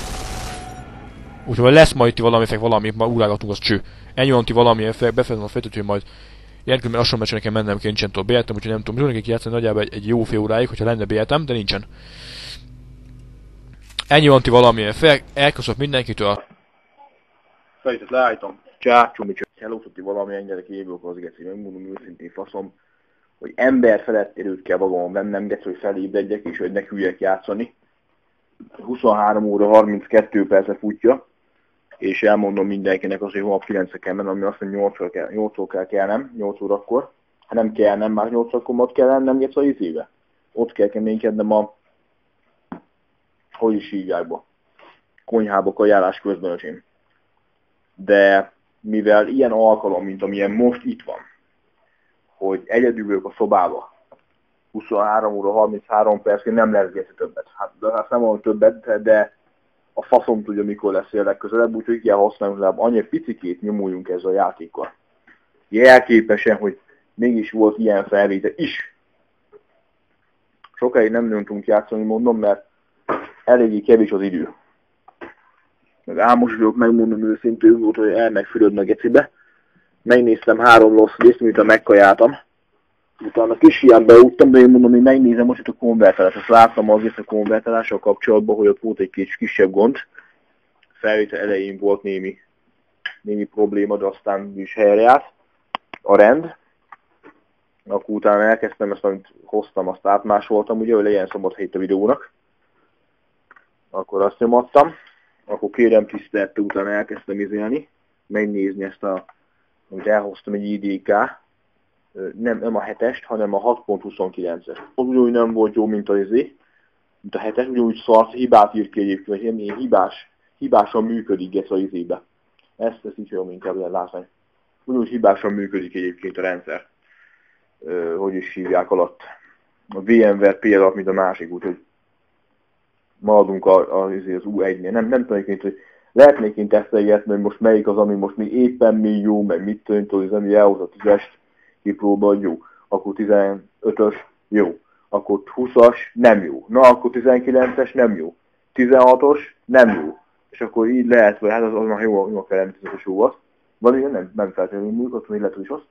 Speaker 1: Úgyhogy lesz majd itt valami, ma úrálgatunk, az cső. Ennyi van ti valamilyen effekt, befejezem a fejtető, majd ilyenkülönben lassan meccsen nekem mennem kell, nincsen tovább béletem, úgyhogy nem tudom, tudnék játszani nagyjából egy jó fél óráig, hogyha lenne béletem, de nincsen. Ennyi van ti valamilyen effekt, elköszönök mindenkitől.
Speaker 2: Fejtet leállítom. Csácsumi csak elúszati valamilyen gyerek évők az geci, megmondom őszintén faszom, hogy ember felett erőt kell magamon bennem, geci, hogy felébredjek és hogy ne küljek játszani. 23 óra 32 percre futja, és elmondom mindenkinek az, hogy holnap 9-re kell mennem, ami azt mondja 8-ról kell kelnem, 8 órakor. Ha nem kell, nem már 8 órakor ott kell lennem, geci, az izébe. Ott kell keménykednem a, hogy is hívják be, konyhába kajálás közben öcsém. De mivel ilyen alkalom, mint amilyen most itt van, hogy egyedül vagyok a szobába, 23 óra 33 percig nem lesz geci többet. Hát nem van többet, de a faszom tudja, mikor lesz legközelebb, úgyhogy kell használni, hogy annyi picikét nyomuljunk ezzel a játékkal. Jelképesen, hogy mégis volt ilyen felvétel is. Sokáig nem tudtunk játszani, mondom, mert eléggé kevés az idő. Meg álmos vagyok, megmondom őszintén, volt, hogy elmegfürödne a gecibe. Megnéztem 3 Lost részt, miután megkajáltam. Utána kis hiány beúttam, de én mondom, hogy megnézem most itt a konvertálás. Azt láttam azért a konvertálással kapcsolatban, hogy ott volt egy kisebb gond. Felvétel elején volt némi probléma, de aztán is helyreállt a rend. Akkor utána elkezdtem ezt, amit hoztam, azt átmásoltam, ugye, hogy legyen szombathét a videónak. Akkor azt nyomattam. Akkor kérem tisztelte, utána elkezdtem izélni, megnézni ezt amit elhoztam egy IDK, nem a 7-est, hanem a 6.29-es. Az ugyanúgy nem volt jó, mint a 7-es, ugyanúgy szart, hibát írt ki egyébként, vagy ilyen hibásan működik ez a izébe. Ezt így jó, inkább ilyen látni. Ugyanúgy hibásan működik egyébként a rendszer. Hogy is hívják alatt. A VMware P alatt, mint a másik, úgyhogy maradunk az U1-nél. Nem tudom, hogy lehetnék én tesztelgetni, hogy most melyik az, ami most még éppen még jó, meg mit tudom, hogy ami elhoz a 10-est, kipróbáljuk, akkor 15-ös, jó. akkor 20-as nem jó. Na, akkor 19-es nem jó. 16-os nem jó. És akkor így lehet, vagy hát az már jó a felem, 15-ös jó az. Van igen, nem feltétlenül múlik, ott még lehet, hogy is az.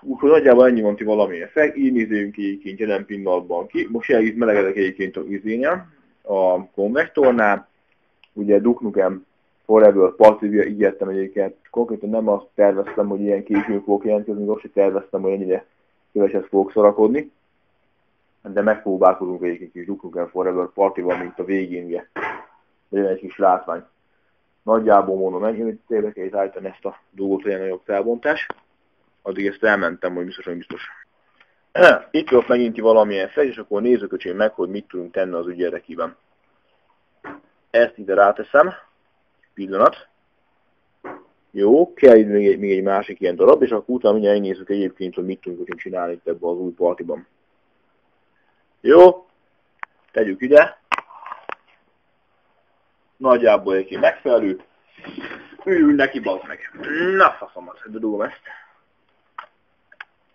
Speaker 2: Úgyhogy nagyjából ennyi van ti valamilyen effekt. Így nézzünk ki egyébként jelen pillanatban ki. Most jelenleg melegedek egyébként a izénél, a konvektornál. Ugye Duke Nukem Forever Party-ra ígértem egyébként. Konkrétan nem azt terveztem, hogy ilyen későn fogok jelentkezni, most sem terveztem, hogy ennyire keveset fogok szorakodni. De megpróbálkozunk egyébként kis Duke Nukem Forever Party-val, mint a végén, ugye. Legyen egy kis látvány. Nagyjából mondom, ennyi, tényleg kell állítani ezt a dolgot, legyen nagyobb felbontás. Addig ezt elmentem, hogy biztos. Itt volt megint valamilyen fel, és akkor nézzük öcsém meg, hogy mit tudunk tenni az ügy érdekében. Ezt ide ráteszem. Pillanat. Jó, kell itt még egy másik ilyen darab, és akkor utána mindjárt nézzük egyébként, hogy mit tudunk csinálni itt ebben az új partiban. Jó, tegyük ide. Nagyjából egyébként megfelelő. Üljünk neki, bazd meg. Na, faszomat, bedugom ezt.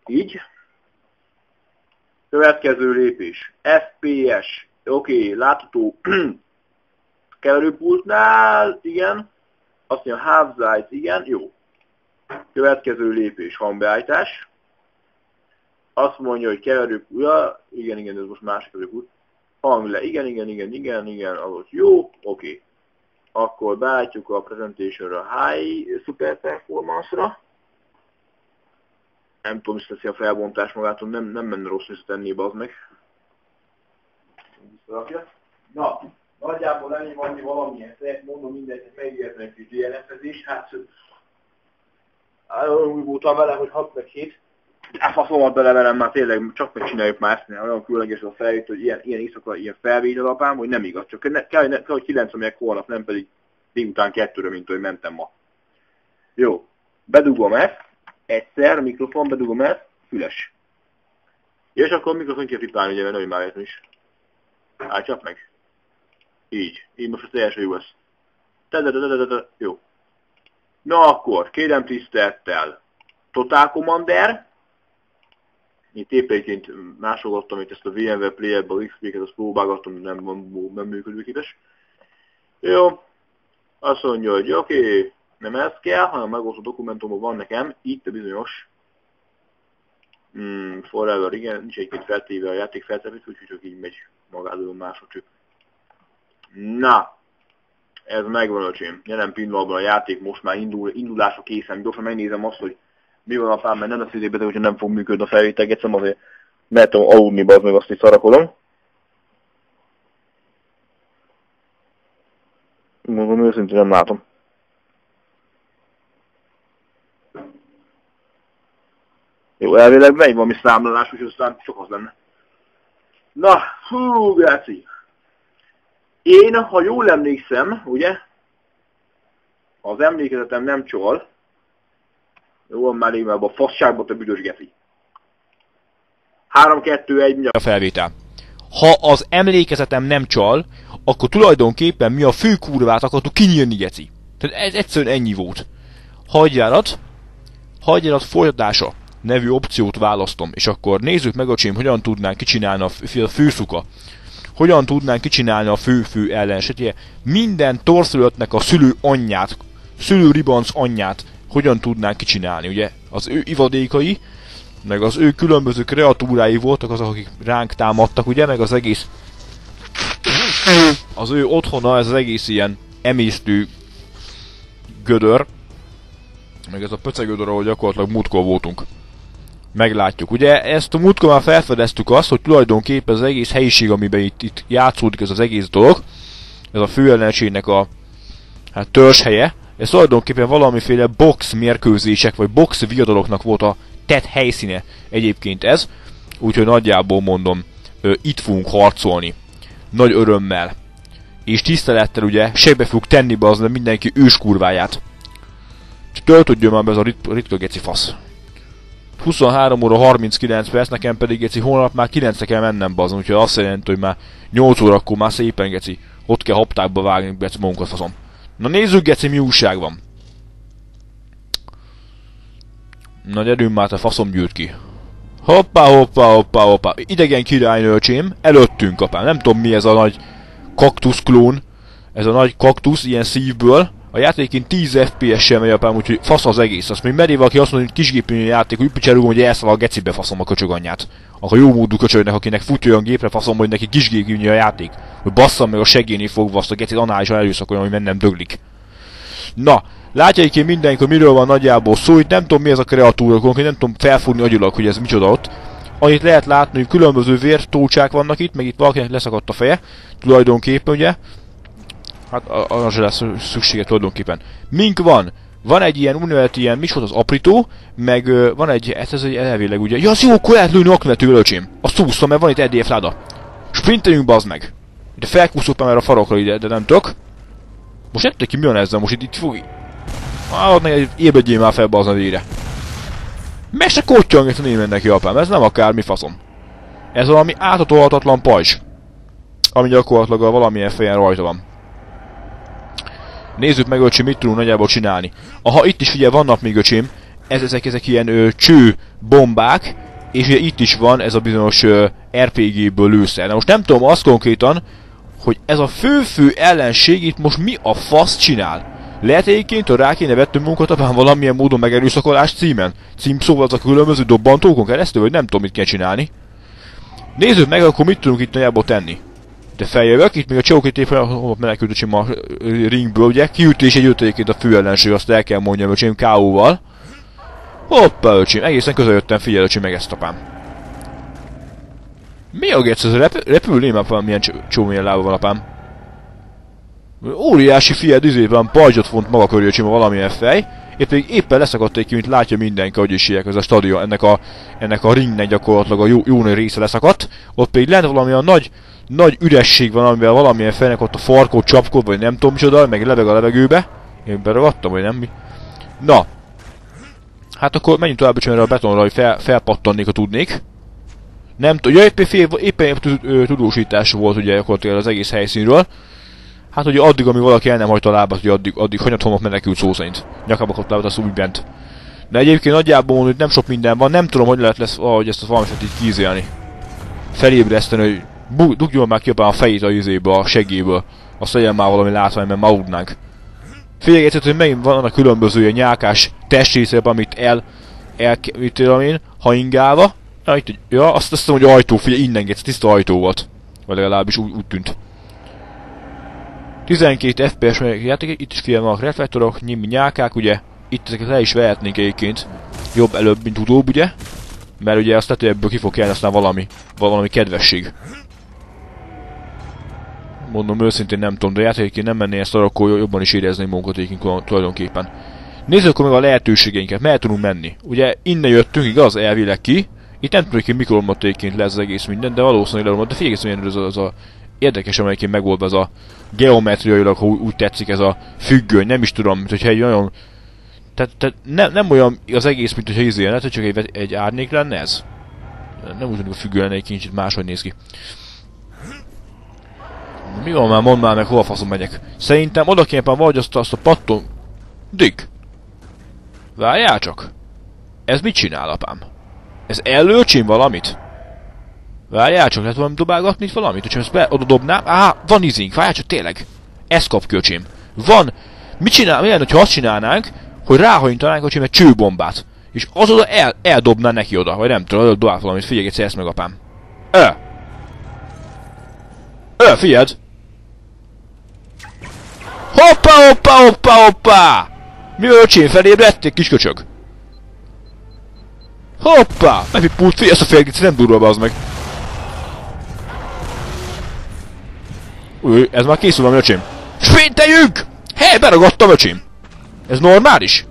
Speaker 2: Így. Következő lépés. FPS. Oké, látható. Keverőpultnál, igen. Azt mondja, half size, igen, jó. Következő lépés, hangbeállítás. Azt mondja, hogy keverőpult, igen, ez most másik keverőpult. Hang le, igen, az jó, oké. Akkor beállítjuk a presentation-ra high super performance-ra. Nem tudom, is teszi a felbontás magától, nem menne rossz visszatenni, bazd meg. Na, nagyjából ennyi van valamilyen szeret, mondom mindent, megígértem egy kis DNF-ezés, hát úgy voltam vele, hogy 6 meg 7. Faszomat beleverem már tényleg, csak megcsináljuk már ezt, olyan különleges a felvétel, hogy ilyen éjszaka, ilyen felvétel alapám, hogy nem igaz, csak kell, hogy 9 meg holnap, nem pedig délután 2-re, mint hogy mentem ma. Jó, bedugom ezt, egyszer, mikrofon, bedugom ezt, füles. És akkor a mikrofon kifipálni, ugye, mert nagyon már értem is. Csak meg. Így most az teljesen jó lesz. Jó. Na akkor, kérem tisztelettel, Total Commander. Itt épp egyébként másolgattam itt ezt a VMware Player-be, az XP-ket, azt próbálgattam, nem működőképes. Jó. Azt mondja, hogy oké, nem ez kell, hanem megosztó dokumentumban van nekem, itt a bizonyos Forever, igen, nincs egyébként feltéve a játék feltevét, úgyhogy csak így megy magádról másodcsök. Na, ez megvan, öcsém. Jelen pillanatban a játék most már indulásra készen. Gyorsan megnézem azt, hogy mi van a fán, mert nem lesz idébe, hogyha nem fog működni a felvétel, egyszerűen azért mehetem aludni, bazd meg, azt itt szarakodom. Mondom, őszintén nem látom. Jó, elvileg megy valami számlálás, úgyhogy aztán sok az lenne. Na, hú, gráci. Én, ha jól emlékszem, ugye, az emlékezetem nem csal, jó, már én a fasságba te büdös geci. 3, 2, 1,
Speaker 1: a felvétel. Ha az emlékezetem nem csal, akkor tulajdonképpen mi a fő kurvát akartuk kinyírni, geci. Tehát ez egyszerűen ennyi volt. Hagyjárat folytatása nevű opciót választom, és akkor nézzük meg, öcsém, hogyan tudnánk kicsinálni a főszuka. Hogyan tudnánk kicsinálni a fő ellenset. Minden torszülöttnek a szülő anyját, szülő ribanc anyját hogyan tudnánk kicsinálni, ugye? Az ő ivadékai, meg az ő különböző kreatúrái voltak azok, akik ránk támadtak, ugye? Meg az egész... Az ő otthona, ez az egész ilyen emésztő gödör. Meg ez a pöcegödör, ahol gyakorlatilag múltkor voltunk. Meglátjuk. Ugye ezt a múltkor már felfedeztük azt, hogy tulajdonképpen az egész helyiség, amiben itt játszódik ez az egész dolog, ez a főellenségnek a törzshelye, ez tulajdonképpen valamiféle box mérkőzések, vagy box viadaloknak volt a tett helyszíne egyébként ez, úgyhogy nagyjából mondom, itt fogunk harcolni. Nagy örömmel. És tisztelettel ugye, segbe fogjuk tenni be az mindenki őskurváját. Csak töltödjön már be ez a ritka geci fasz. 23 óra 39 perc, nekem pedig geci holnap már 9-re kell mennem bazon, úgyhogy azt jelenti, hogy már 8 órakor már szépen geci, ott kell haptákba vágni geci magunkat faszom. Na nézzük geci, mi újság van. Na gyerünk már, te faszom gyűrt ki. Hoppá, hoppá, hoppá, hoppá. Idegen királynő, öcsém. Előttünk, apám. Nem tudom mi ez a nagy kaktusz klón. Ez a nagy kaktusz, ilyen szívből. A játékén 10 FPS-sel megy, apám, úgyhogy fasz az egész. Azt még merév, aki azt mondja, hogy kisgépű játék, úgy picserúgom, hogy elszáll a gecibe, faszom a köcsöganyját. Akkor jó módú köcsögnek, akinek futja olyan gépre, faszom, hogy neki kisgépű a játék. Hogy basszam meg a segélynél fogva azt a gecit, análisan erőszakoljon, hogy mennem döglik. Na, látják én mindenki, hogy miről van nagyjából szó, itt nem tudom mi ez a kreatúra, konkrét nem tudom felfúrni agyilag, hogy ez micsoda ott. Annyit lehet látni, hogy különböző vértócsák vannak itt, meg itt valakinek leszakadt a feje, tulajdonképpen ugye. Hát arra se lesz szüksége tulajdonképpen. Mink van? Van egy ilyen úgynevezett ilyen, mi volt az aprító, meg van egy, ez egy elvileg ugye, ja az jó, akkor lehet lőni aknetővel, öcsém. Azt húztam, mert van itt EDF láda. Sprinteljünk, bazd meg. De felkúszok már a farokra ide, de nem tök. Most nem tudok ki mi van ezzel, most itt fúj. Ott meg ébredjél már fel, bazd ide. Meg se kottyang ezt a némen neki, apám, ez nem akármi faszom. Ez valami áthatolhatatlan pajzs. Ami gyakorlatilag valamilyen fejen rajta van. Nézzük meg, öcsém, mit tudunk nagyjából csinálni. Aha, itt is figyelj, vannak még, öcsém, ezek ilyen cső bombák, és ugye itt is van ez a bizonyos RPG-ből lőszer. Na most nem tudom azt konkrétan, hogy ez a fő ellenség itt most mi a fasz csinál. Lehet egyébként, hogy rá kéne vettünk munkat apám valamilyen módon megerőszakolás címen? Címszóval az a különböző dobbantókon keresztül, vagy nem tudom mit kell csinálni. Nézzük meg, akkor mit tudunk itt nagyjából tenni. De feljövök, itt még a csókét éppen menekült öcsém a ringből, ugye? Kiütés egy egyébként a fő ellenség, azt el kell mondjam, öcsém, KO-val. Hoppá, öcsém, egészen közel jöttem, figyelj, öcsém, meg ezt apám. Mi a gec, ez repülni, apám, milyen csómilyen lába van, apám. Óriási fiad izében pajzsot font maga körül, öcsém, valamilyen fej. Éppen leszakadt egy, mint látja mindenki, hogy is hívják, ez a stadion, ennek a ringnek gyakorlatilag a jó nagy része leszakadt. Ott pedig lent valamilyen nagy üresség van, amivel valamilyen fejnek ott a farkó csapkod, vagy nem tudom micsoda, meg lebeg a levegőbe. Én beragadtam, vagy nem mi? Na. Hát akkor menjünk tovább, erre a betonra, hogy felpattannék, ha tudnék. Nem tudom, ja, éppen tudósítás volt ugye gyakorlatilag az egész helyszínről. Hát ugye addig, amíg valaki el nem hagyta a lábát, hogy addig hanyatolmak menekült szó szerint. Nyakába kapott lábát, azt úgy bent. De egyébként nagyjából hogy nem sok minden van, nem tudom, hogy lehet lesz valahogy ezt a valamit így kízélni. Felébreszteni, hogy dugjon már ki a fejét a izéből, a segélyből. Azt legyen már valami látvány, mert ma aludnánk. Figyelj egyszer, hogy megint van a különböző ilyen nyálkás testrészek, amit mit tudom én, haingálva. Ja, itt, ja, azt hiszem, hogy ajtó, figyelj, innen gec, tiszta ajtó volt. Vagy legalábbis úgy tűnt. 12 FPS játék, itt is figyelj vannak reflektorok, nyilmi nyálkák, ugye. Itt ezeket le is vehetnénk egyébként. Jobb előbb, mint utóbb, ugye. Mert ugye azt lehet, hogy ebből ki fog kelni aztán valami kedvesség. Mondom őszintén nem tudom, de játékként nem menné ezt arra, akkor jobban is érezném magunkat egyébként tulajdonképpen. Nézzük akkor meg a lehetőségeinket, mert tudunk menni. Ugye innen jöttünk, igaz, elvileg ki. Itt nem tudom, hogy mikor egyébként lesz az egész minden, de valószínűleg leromlott, de figyelj, hogy ez a érdekes, amelyikén megoldva ez a geometriailag, ha úgy tetszik ez a függöny, nem is tudom, mint hogyha egy olyan... Tehát nem olyan az egész, mint hogyha izé lenne, hogy csak egy árnyék lenne ez. Nem úgy tűnik, a függöny lenne, egy kicsit máshogy néz ki. Mi van már, mondd már meg, hova faszom megyek. Szerintem oda kéne valahogy azt a patton... Dick! Várjál csak! Ez mit csinál, apám? Ez ellőcsim valamit? Várjál csak, lehet valami dobálgatni itt valamit? Hogyha ezt oda dobnám... Van izink, várjál csak, tényleg! Ez kap köcsém. Van! Mit csinál? Milyen, hogyha azt csinálnánk, hogy ráhajintanánk öcsém egy csőbombát. És az oda eldobná neki oda, vagy nem tudom, dobál valamit, figyelj egyszer ezt meg, apám. Figyeld! Hoppá! Mi öcsém, felébredték, kis köcsög? Hoppá! Megpipult, figyelj, ezt a félgicit nem durva, bazd meg. Ez már készül valami, öcsém. Sprinteljünk! Hely, beragadtam, öcsém! Ez normális?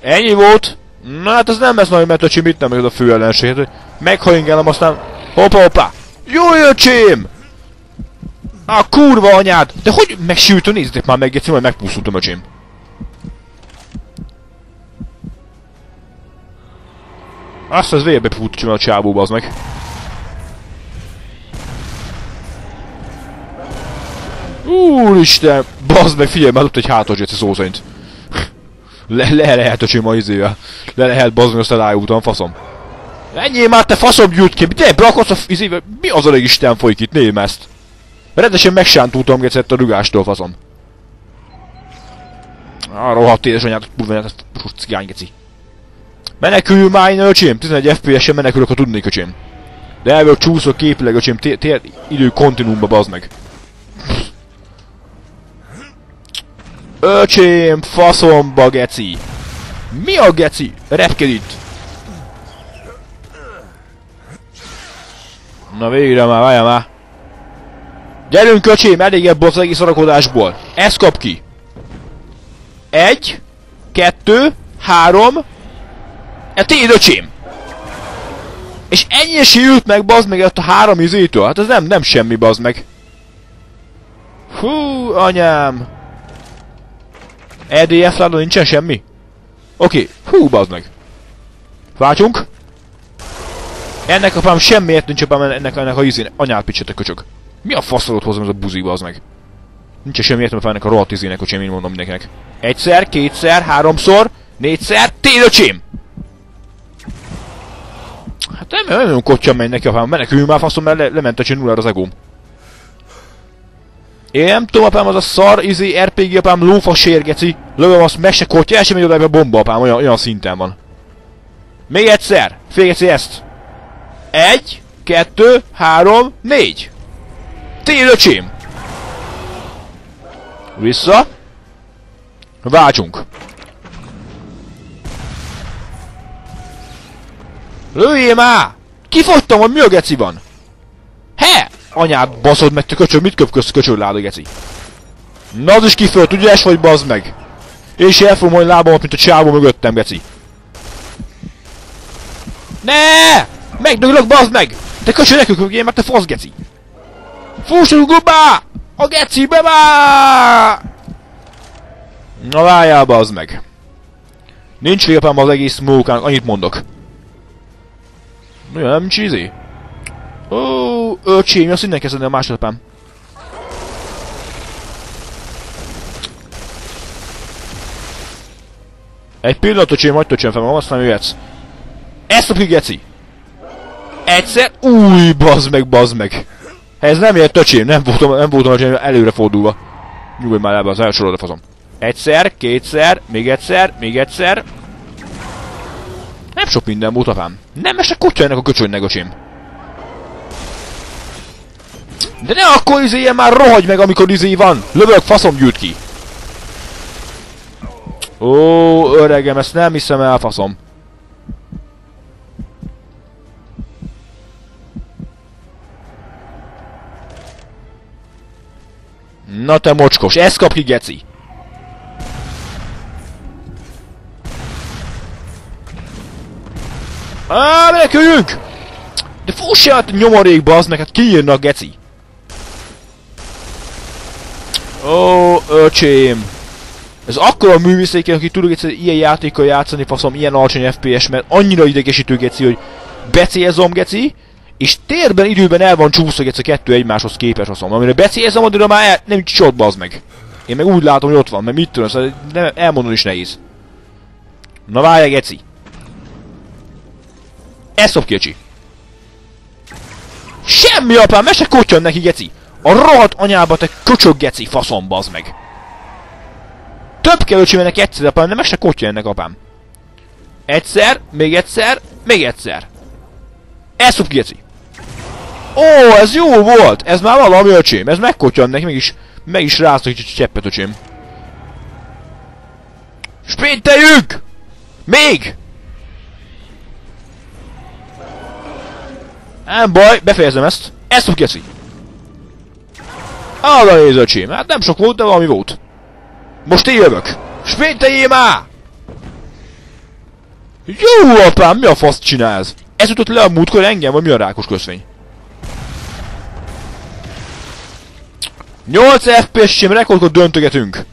Speaker 1: Ennyi volt? Na hát ez nem lesz nagyon, mert öcsém itt nem meg ez a fő ellenség. Meghajingálom, aztán... Hoppá! Jó, öcsém! Kurva anyád! De hogy megsültő? Nézzétek már meg, majd megpusztultam, öcsém. Azt az vérbe futcsam a csábóba, az meg. Úristen! Bazd meg, figyelj, már ott egy hátos, szó szerint. lehet öcsém a izével. Le lehet bazni azt a rájúton, faszom. Ennyi már te faszom gyűjt ki, te beakadsz a izével, mi az a Isten folyik itt, nézd ezt. Rendesen megsántultam gecett a rugástól, faszom. Rohadt édesanyát, kurványát, ezt cigány geci. Menekülj már innen, öcsém, 11 FPS-en menekülök, ha tudnék, öcsém. De elvől csúszok képileg, öcsém, idő kontinuumba, bazd meg. Öcsém, faszomba, geci. Mi a geci? Repked itt. Na végre már, várjál már. Gyerünk, öcsém, elég ebből az egész arakodásból. Ezt kap ki. 1, 2, 3. Téd, öcsém. És ennyi sült meg, bazd meg, ott a 3 izétől. Hát ez nem semmi, bazd meg. Hú, anyám. EDF ládon nincsen semmi? Oké, hú, bazd meg. Váltsunk. Ennek apám semmiért nincs apám ennek a izén. Anyát picsetek, köcsög. Mi a faszolót hozom ez a buzi, bazd meg? Nincs semmi értelme ennek a rohadt izének, öcsém, én mondom mindenkinek. 1-szer, 2-szer, 3-szor, 4-szer, téd, öcsém! Hát nem kottyan megy neki apám, meneküljünk már faszom, mert lement öcsém nullára az egóm. Én nem tudom apám, az a szar RPG apám lófa sérgeci. Lövöm azt, meg se kottya, el sem megy oda a bomba apám, olyan szinten van. Még egyszer, félgeci ezt. 1, 2, 3, 4. Téd, öcsém! Vissza. Váltsunk. Lőjél már! Kifogytam, hogy mi a geci van? He! Anyád baszod meg, te köcsög, mit köpködsz, köcsögláda, geci? Na az is kifölt, ügyes vagy, bazd meg! Én is el fogom majd lábamat, mint a csávó mögöttem, geci. Ne! Megdöglök, bazd meg! Te köcsög, ne köpködjél, mert te fasz, geci! Fussunk gubá! A gecibe már! Na várjál, bazd meg! Nincs végapám az egész mókának, annyit mondok. Nem csízi? Ó, öcsém, azt innen kezdeni a másodapám. Egy pillanat, öcsém, hagyd töcsön fel magam, aztán jöhetsz. Ezt a geci! Egyszer, új, bazd meg! Ez nem jött, öcsém, nem voltam öcsém, előre fordulva. Nyugodj már ebbe az elsorolod a fazom. Egyszer, kétszer, még egyszer. Nem sok minden volt, apám. Nem esek kutya ennek a köcsönynek, öcsém. De ne akkor izéljen már, rohagy meg, amikor izé van. Lövök, faszom gyűjt ki. Ó, öregem, ezt nem hiszem el, faszom. Na te mocskos, ezt kap ki, geci. Meneküljünk! De fuss el a nyomorékba, az meg, hát kijönnek, geci. Ó, öcsém. Ez akkora művészéken, aki tudok egyszer ilyen játékkal játszani, faszom, ilyen alacsony FPS, mert annyira idegesítő, geci, hogy becélzom, geci, és térben, időben el van csúszva, geci, a kettő egymáshoz képes, faszom. Amire becélzom, addigra már nem csod, bazd meg. Én meg úgy látom, hogy ott van, mert mit tudom, szóval elmondani is nehéz. Na várjál, geci. Ez szop, kicsi. Semmi, apám, meg se kottyan neki, geci. A rohadt anyába, te köcsög, geci, faszom, bazd meg. Több kell öcsém ennek egyszer, apám, de meg se kottyan ennek, apám. Egyszer, még egyszer, még egyszer. Ez szop, geci. Ó, ez jó volt! Ez már valami, öcsém, ez megkottyan neki, meg is ráztak egy cseppet, öcsém. Sprinteljünk! Még! Nem baj, befejezem ezt. Ezt fog keszi. Arra néz, öcsém. Hát nem sok volt, de valami volt. Most én jövök. Sprinteljél már! Jó, apám, mi a fasz csinálsz? Ez jutott le a múltkor engem, vagy mi a rákos köszvény? 8 FPS-sem rekordot döntögetünk.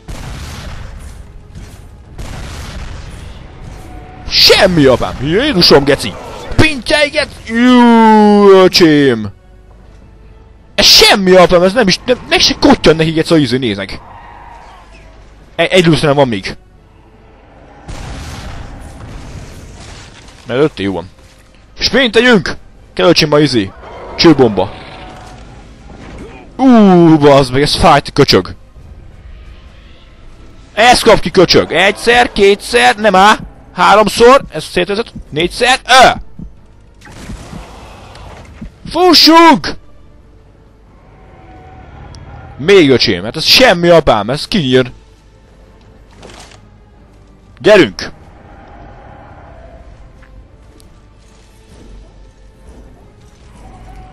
Speaker 1: Semmi, apám. Jézusom, geci. Pintyeiget! Jú, öcsém! Ez semmi, apám, ez nem is... meg se kottyan neki, geci, a izé, néznek. Egy lőszerem van még. Előtte jó van. Sprinteljünk! Kell öcsém a izé. Csőbomba. Bazd meg, ez fájt, köcsög. Ezt kap ki, köcsög. Egyszer, kétszer, nem áll. Háromszor, ez szétvezet. Négyszer, Fussunk! Még öcsém, hát ez semmi apám, ez kinyír. Gyerünk!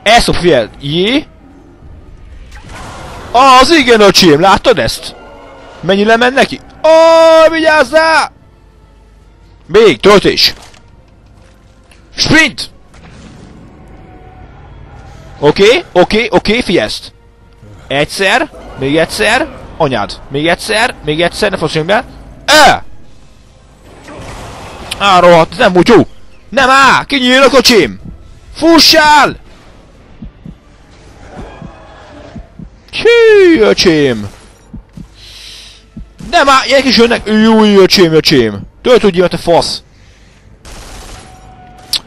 Speaker 1: Ezt a figyeld, jé? Az igen öcsém, láttad ezt? Mennyi lement neki? Vigyázzál! Még, töltés! Sprint! Oké, figyelj ezt! Egyszer, még egyszer, anyád, még egyszer, ne fossék be. Rohadt, ez nem volt jó! Nem áll! Kinyílok, öcsém! Fussál! Hű, öcsém! Nem áll, ilyenek is jönnek! Júj, öcsém! Töltődjél, mert te fasz!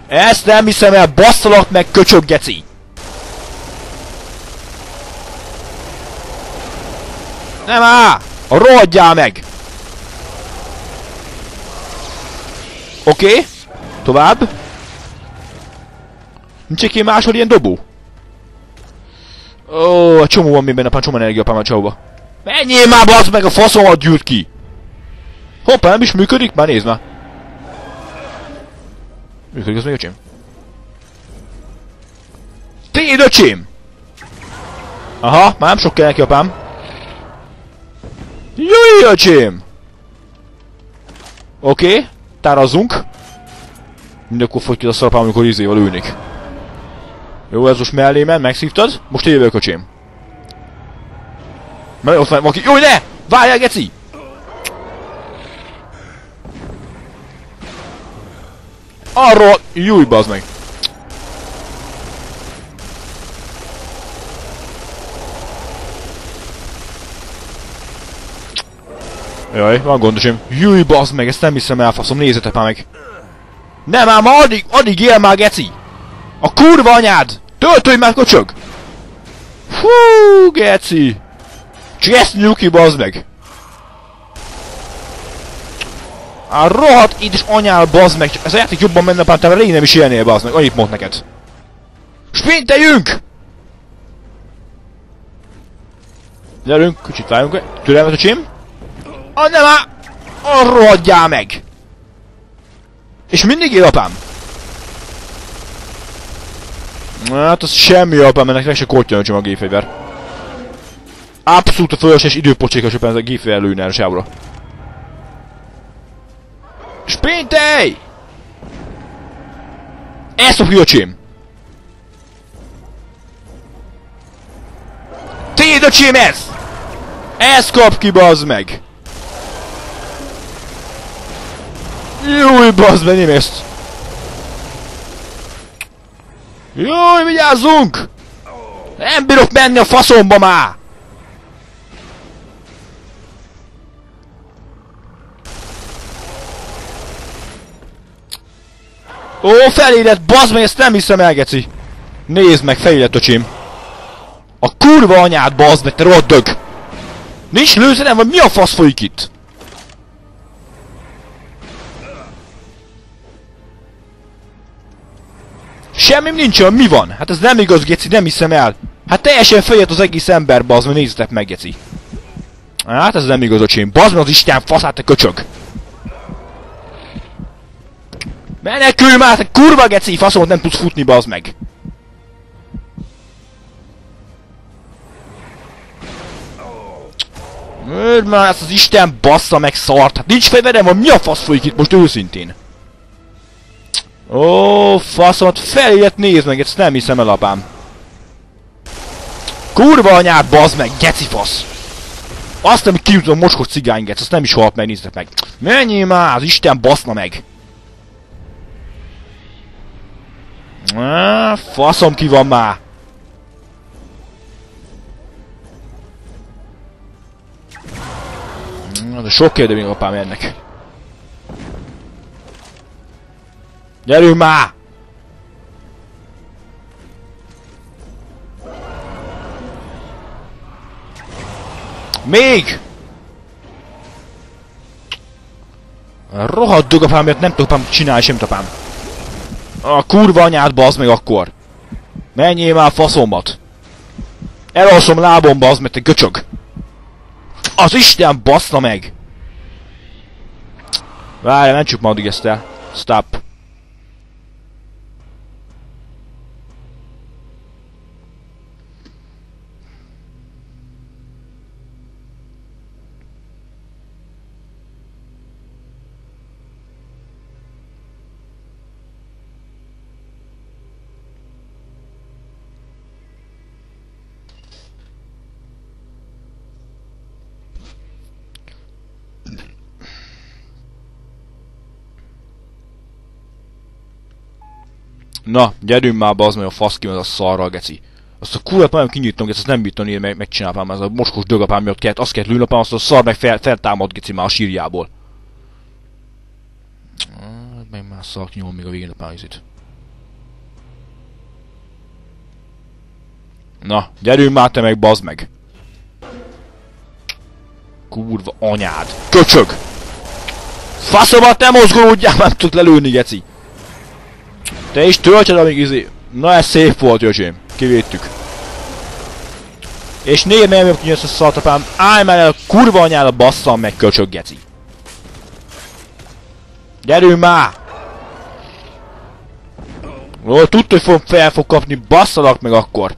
Speaker 1: Ezt nem hiszem el, basszalak meg, köcsög, geci! Nem áll! Rohadjál meg! Oké. Tovább. Nincs egy máshol ilyen dobó? A csomó van még benne, a csomó energiapám a csóba. Menjél már, bazd meg, a faszomat gyűrt ki! Hoppá, nem is működik? Már nézd már. Működik az még, öcsém? Téd, öcsém! Aha, már nem sok kell neki, apám. Jöjj, öcsém! Oké, tárazzunk. Mindekor fogytad a szarapám, amikor izéval ülnék. Jó, ez most mellé ment, megszívtad. Most én jövök, öcsém. Mert ott van valaki. Jó, ne! Várjál, geci! Arról... Júj, bazd meg! Jaj, van gondosim. Júj, bazd meg, ezt nem hiszem el, faszom, nézzetek már meg. Nem ám, addig él már, geci! A kurva anyád! Töltölj már, köcsög! Fú, geci! Csak ezt nyuki, bazd meg! A rohadt itt is anyál, bazd meg! Ez a játék jobban menne, pár te rég nem is élnél, bazd meg, annyit mond neked. Sprinteljünk! Gyerünk, kicsit várjunk, türelmet, öcsém. Nem áll! Rohadjál meg! És mindig él, apám? Hát az semmi, apám, ennek se kortyan, öcsém, a gépfegyver. Abszolút a fölösleges időpocsékos, apám, ez a gépfegyver lőne el a sávra. Sprintelj! Ezt a öcsém! Téd, öcsém, ez! Ezt kap ki, bazd meg! Júj, bazd meg, nem ezt! Júj, vigyázzunk! Nem bírok menni a faszomba már! Ó, felélett, bazd meg, ezt nem hiszem el, geci! Nézd meg, felélett, öcsém! A kurva anyád, bazd meg, te rohadt dög! Nincs lőszerem, vagy mi a fasz folyik itt? Semmim nincs olyan, mi van? Hát ez nem igaz, geci, nem hiszem el. Hát teljesen fejlett az egész ember, bazd meg, nézzetek meg, geci. Hát ez nem igaz, öcsém, bazd meg az Isten faszát, te köcsög! Menekülj már, te kurva, geci, faszomot nem tudsz futni, bazd meg! Őrd már, ezt az Isten bassza meg szart, hát nincs fegyverem, vagy mi a fasz folyik itt most őszintén? Ó, faszomat, felélet, nézd meg, ezt nem hiszem el, apám. Kurva anyád, bazd meg, geci fasz! Azt nem kiütöm a mocskos cigány, gec, azt nem is halt meg, nézztek meg. Menjél már, az Isten baszna meg! Faszom ki van már! De sok kérdő még, apám, ennek. Gyerünk már! Még! A rohadt dögapám miatt nem tudok csinálni semmit, apám. A kurva anyád, bazd meg akkor! Menjél már faszombat! Elalszom lábom, bazd meg, te göcsög! Az Isten bassza meg! Várj, mentsük ma addig ezt el. Stop. Na, gyerünk már, bazd meg, a fasz ki az a szarral, geci. Azt a kurát nagyon kinyitnom, geci, azt nem bírtam írni, megcsináltam, ez a mocskos dögapám miatt kellett, azt kellett lőnapám, azt a szar meg feltámad, geci, már a sírjából. Meg már szart nyom még a végén a pánizit. Na, gyerünk már te meg, bazd meg. Kurva anyád. Köcsög! Faszomat, nem mozgolódjál, nem tudok lelőni, geci. Te is töltsed, amíg izé... Na, ez szép volt, jöcsém. Kivédtük. És négy nem jövök ki ezt a szartapám. Állj már el a kurva anyádat, basszam meg, köcsög, geci. Gyerünk már! Ó, tudta, hogy fel fog kapni, basszalak meg akkor.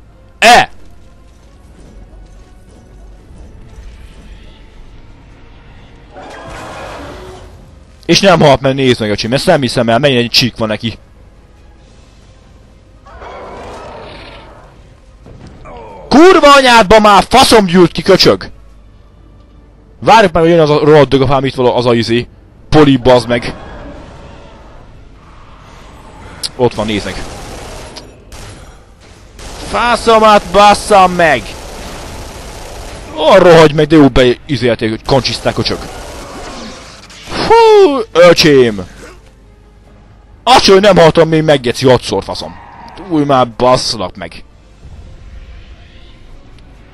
Speaker 1: És nem halt, mert nézd meg, öcsém, ezt nem hiszem el, mennyi egy csík van neki. Kurva anyádba már, faszom gyűlt ki, köcsög! Várjuk meg, hogy jön az a rohadt dögapám, itt való az a izé. Poli, bazd meg. Ott van, nézd meg. Fászomat, basszam meg! Arra hagyj meg, de jó beizélték, hogy kancsiszták, köcsög. Fú, öcsém! Azt, hogy nem haltam még meg, geci, 6-szor, faszom. Új, már basszlak meg.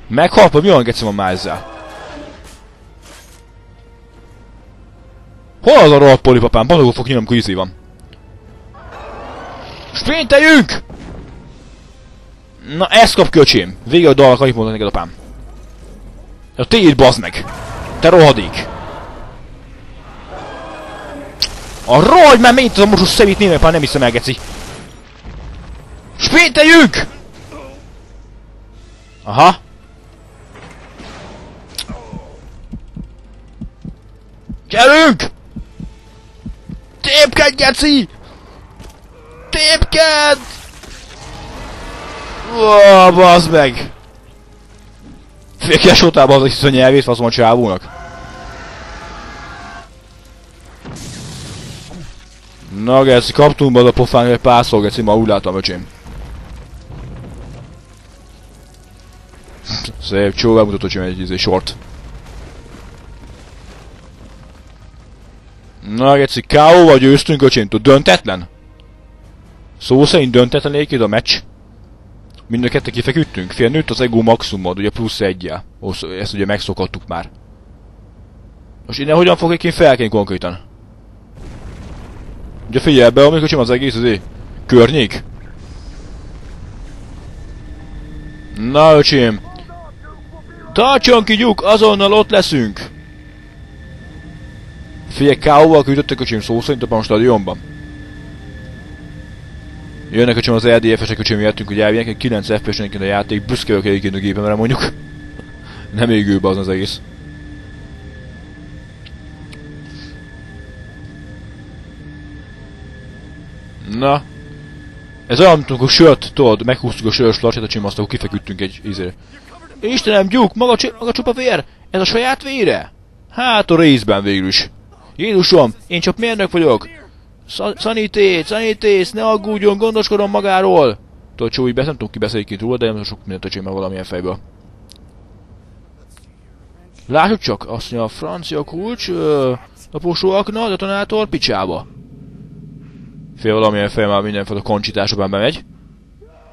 Speaker 1: Meghaltam, mi olyan geci van már ezzel? Hol az a rohadt polipapám? Badogó fog nyilván, amikor izé van. Sprinteljünk! Na, ezt kap, köcsém. Vége a dalnak, annyit mondani neked, apám. A téd, bazd meg! Te rohadék! A rohagy már mennyit az a mosos szemét némely, pár nem hiszem el, geci. Sprinteljünk! Aha. Gyerünk! Tépked, geci! Tépked! Ó, bazd meg! Fékes otában az a hisz a nyelvét, faszom a csávónak. Na, geci, kaptunk be a pofán, egy pászol, geci, ma úgy látom, öcsém. Szép, csó, bemutató, öcsém, egy izé sort. Na, geci, K.O.-val győztünk, öcsém, tud, döntetlen? Szó szerint döntetlen egyébként a meccs. Mind a kettő kifeküdtünk, fél nőtt az ego maximumod, ugye plusz 1-jel. Ezt ugye megszokhattuk már. Most innen hogyan fogok én felkelni konkrétan? Ugye figyelj, beomlik, öcsém, az egész azért környék. Na, öcsém. Tartson ki, gyuk, azonnal ott leszünk. Figyelj, K.O.-val küldöttek, öcsém, szó szerint a stadionban. Jönnek, öcsém, az RDF-esek, öcsém, jöttünk, hogy elvigyenek, 9 FPS-enként a játék, büszke vagyok egyébként a gépemre, mondjuk. Nem égőbe az egész. Na. Ez olyan, mint amikor sört, tudod, meghúztuk a sörös lacsát, öcsém, azt akkor kifeküdtünk egy ízére. Istenem, gyúk, maga csupa vér! Ez a saját vére? Hát a részben végül is. Jézusom, én csak mérnök vagyok. Szanitész, ne aggódjon, gondoskodom magáról! Tudod, Csó, így nem tudok kibeszélni róla, de nem sok mindent öcsém meg valamilyen fejből. Lássuk csak, azt mondja, a francia kulcs, a posó akna, detonátor, picsába. Fél valamilyen fél már mindenféle koncsitásokban bemegy.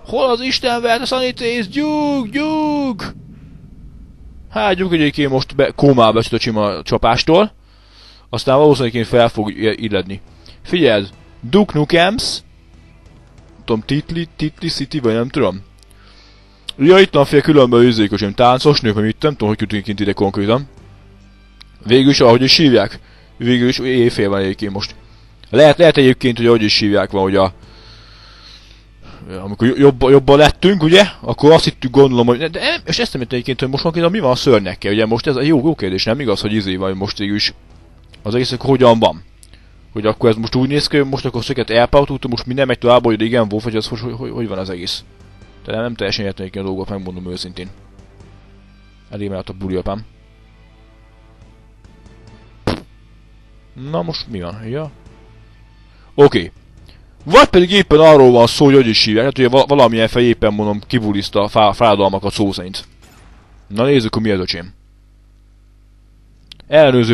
Speaker 1: Hol az Isten vert a Sanitész? Gyúg! Hát Gyúg egyébként most kómába esett a csima csapástól. Aztán valószínűleg fel fog illedni. Figyeld! Duke Nukems. Tudom, Titli City, vagy nem tudom. Ja, itt van fél különböző üzékosim. Táncos nők, vagy mit nem tudom, hogy jutunk kint ide konkrétan. Végül is, ahogy is hívják. Végül is éjfél van egyébként most. Lehet egyébként, hogy ahogy is hívják van, hogy amikor jobban lettünk, ugye? Akkor azt hittük, gondolom, hogy... De, és ezt nem értem egyébként, hogy most mi van a szörnyekkel, ugye? Most ez a jó kérdés, nem igaz, hogy izé van most végül is. Az egész akkor hogyan van? Hogy akkor ez most úgy néz ki, hogy most akkor szöket elpautultam, most minden megy tovább, hogy igen, Wolf, vagy az hogy van az egész? Tehát nem teljesen értem egyébként a dolgot, megmondom őszintén. Elég mellett a buli apám. Na most mi van? Ja? Oké. Vagy pedig éppen arról van szó, hogy is hívják, hát ugye valamilyen fej éppen mondom kibuliszta a fáradalmakat szó szerint. Na nézzük, hogy mi ez, öcsém. Ellenőrző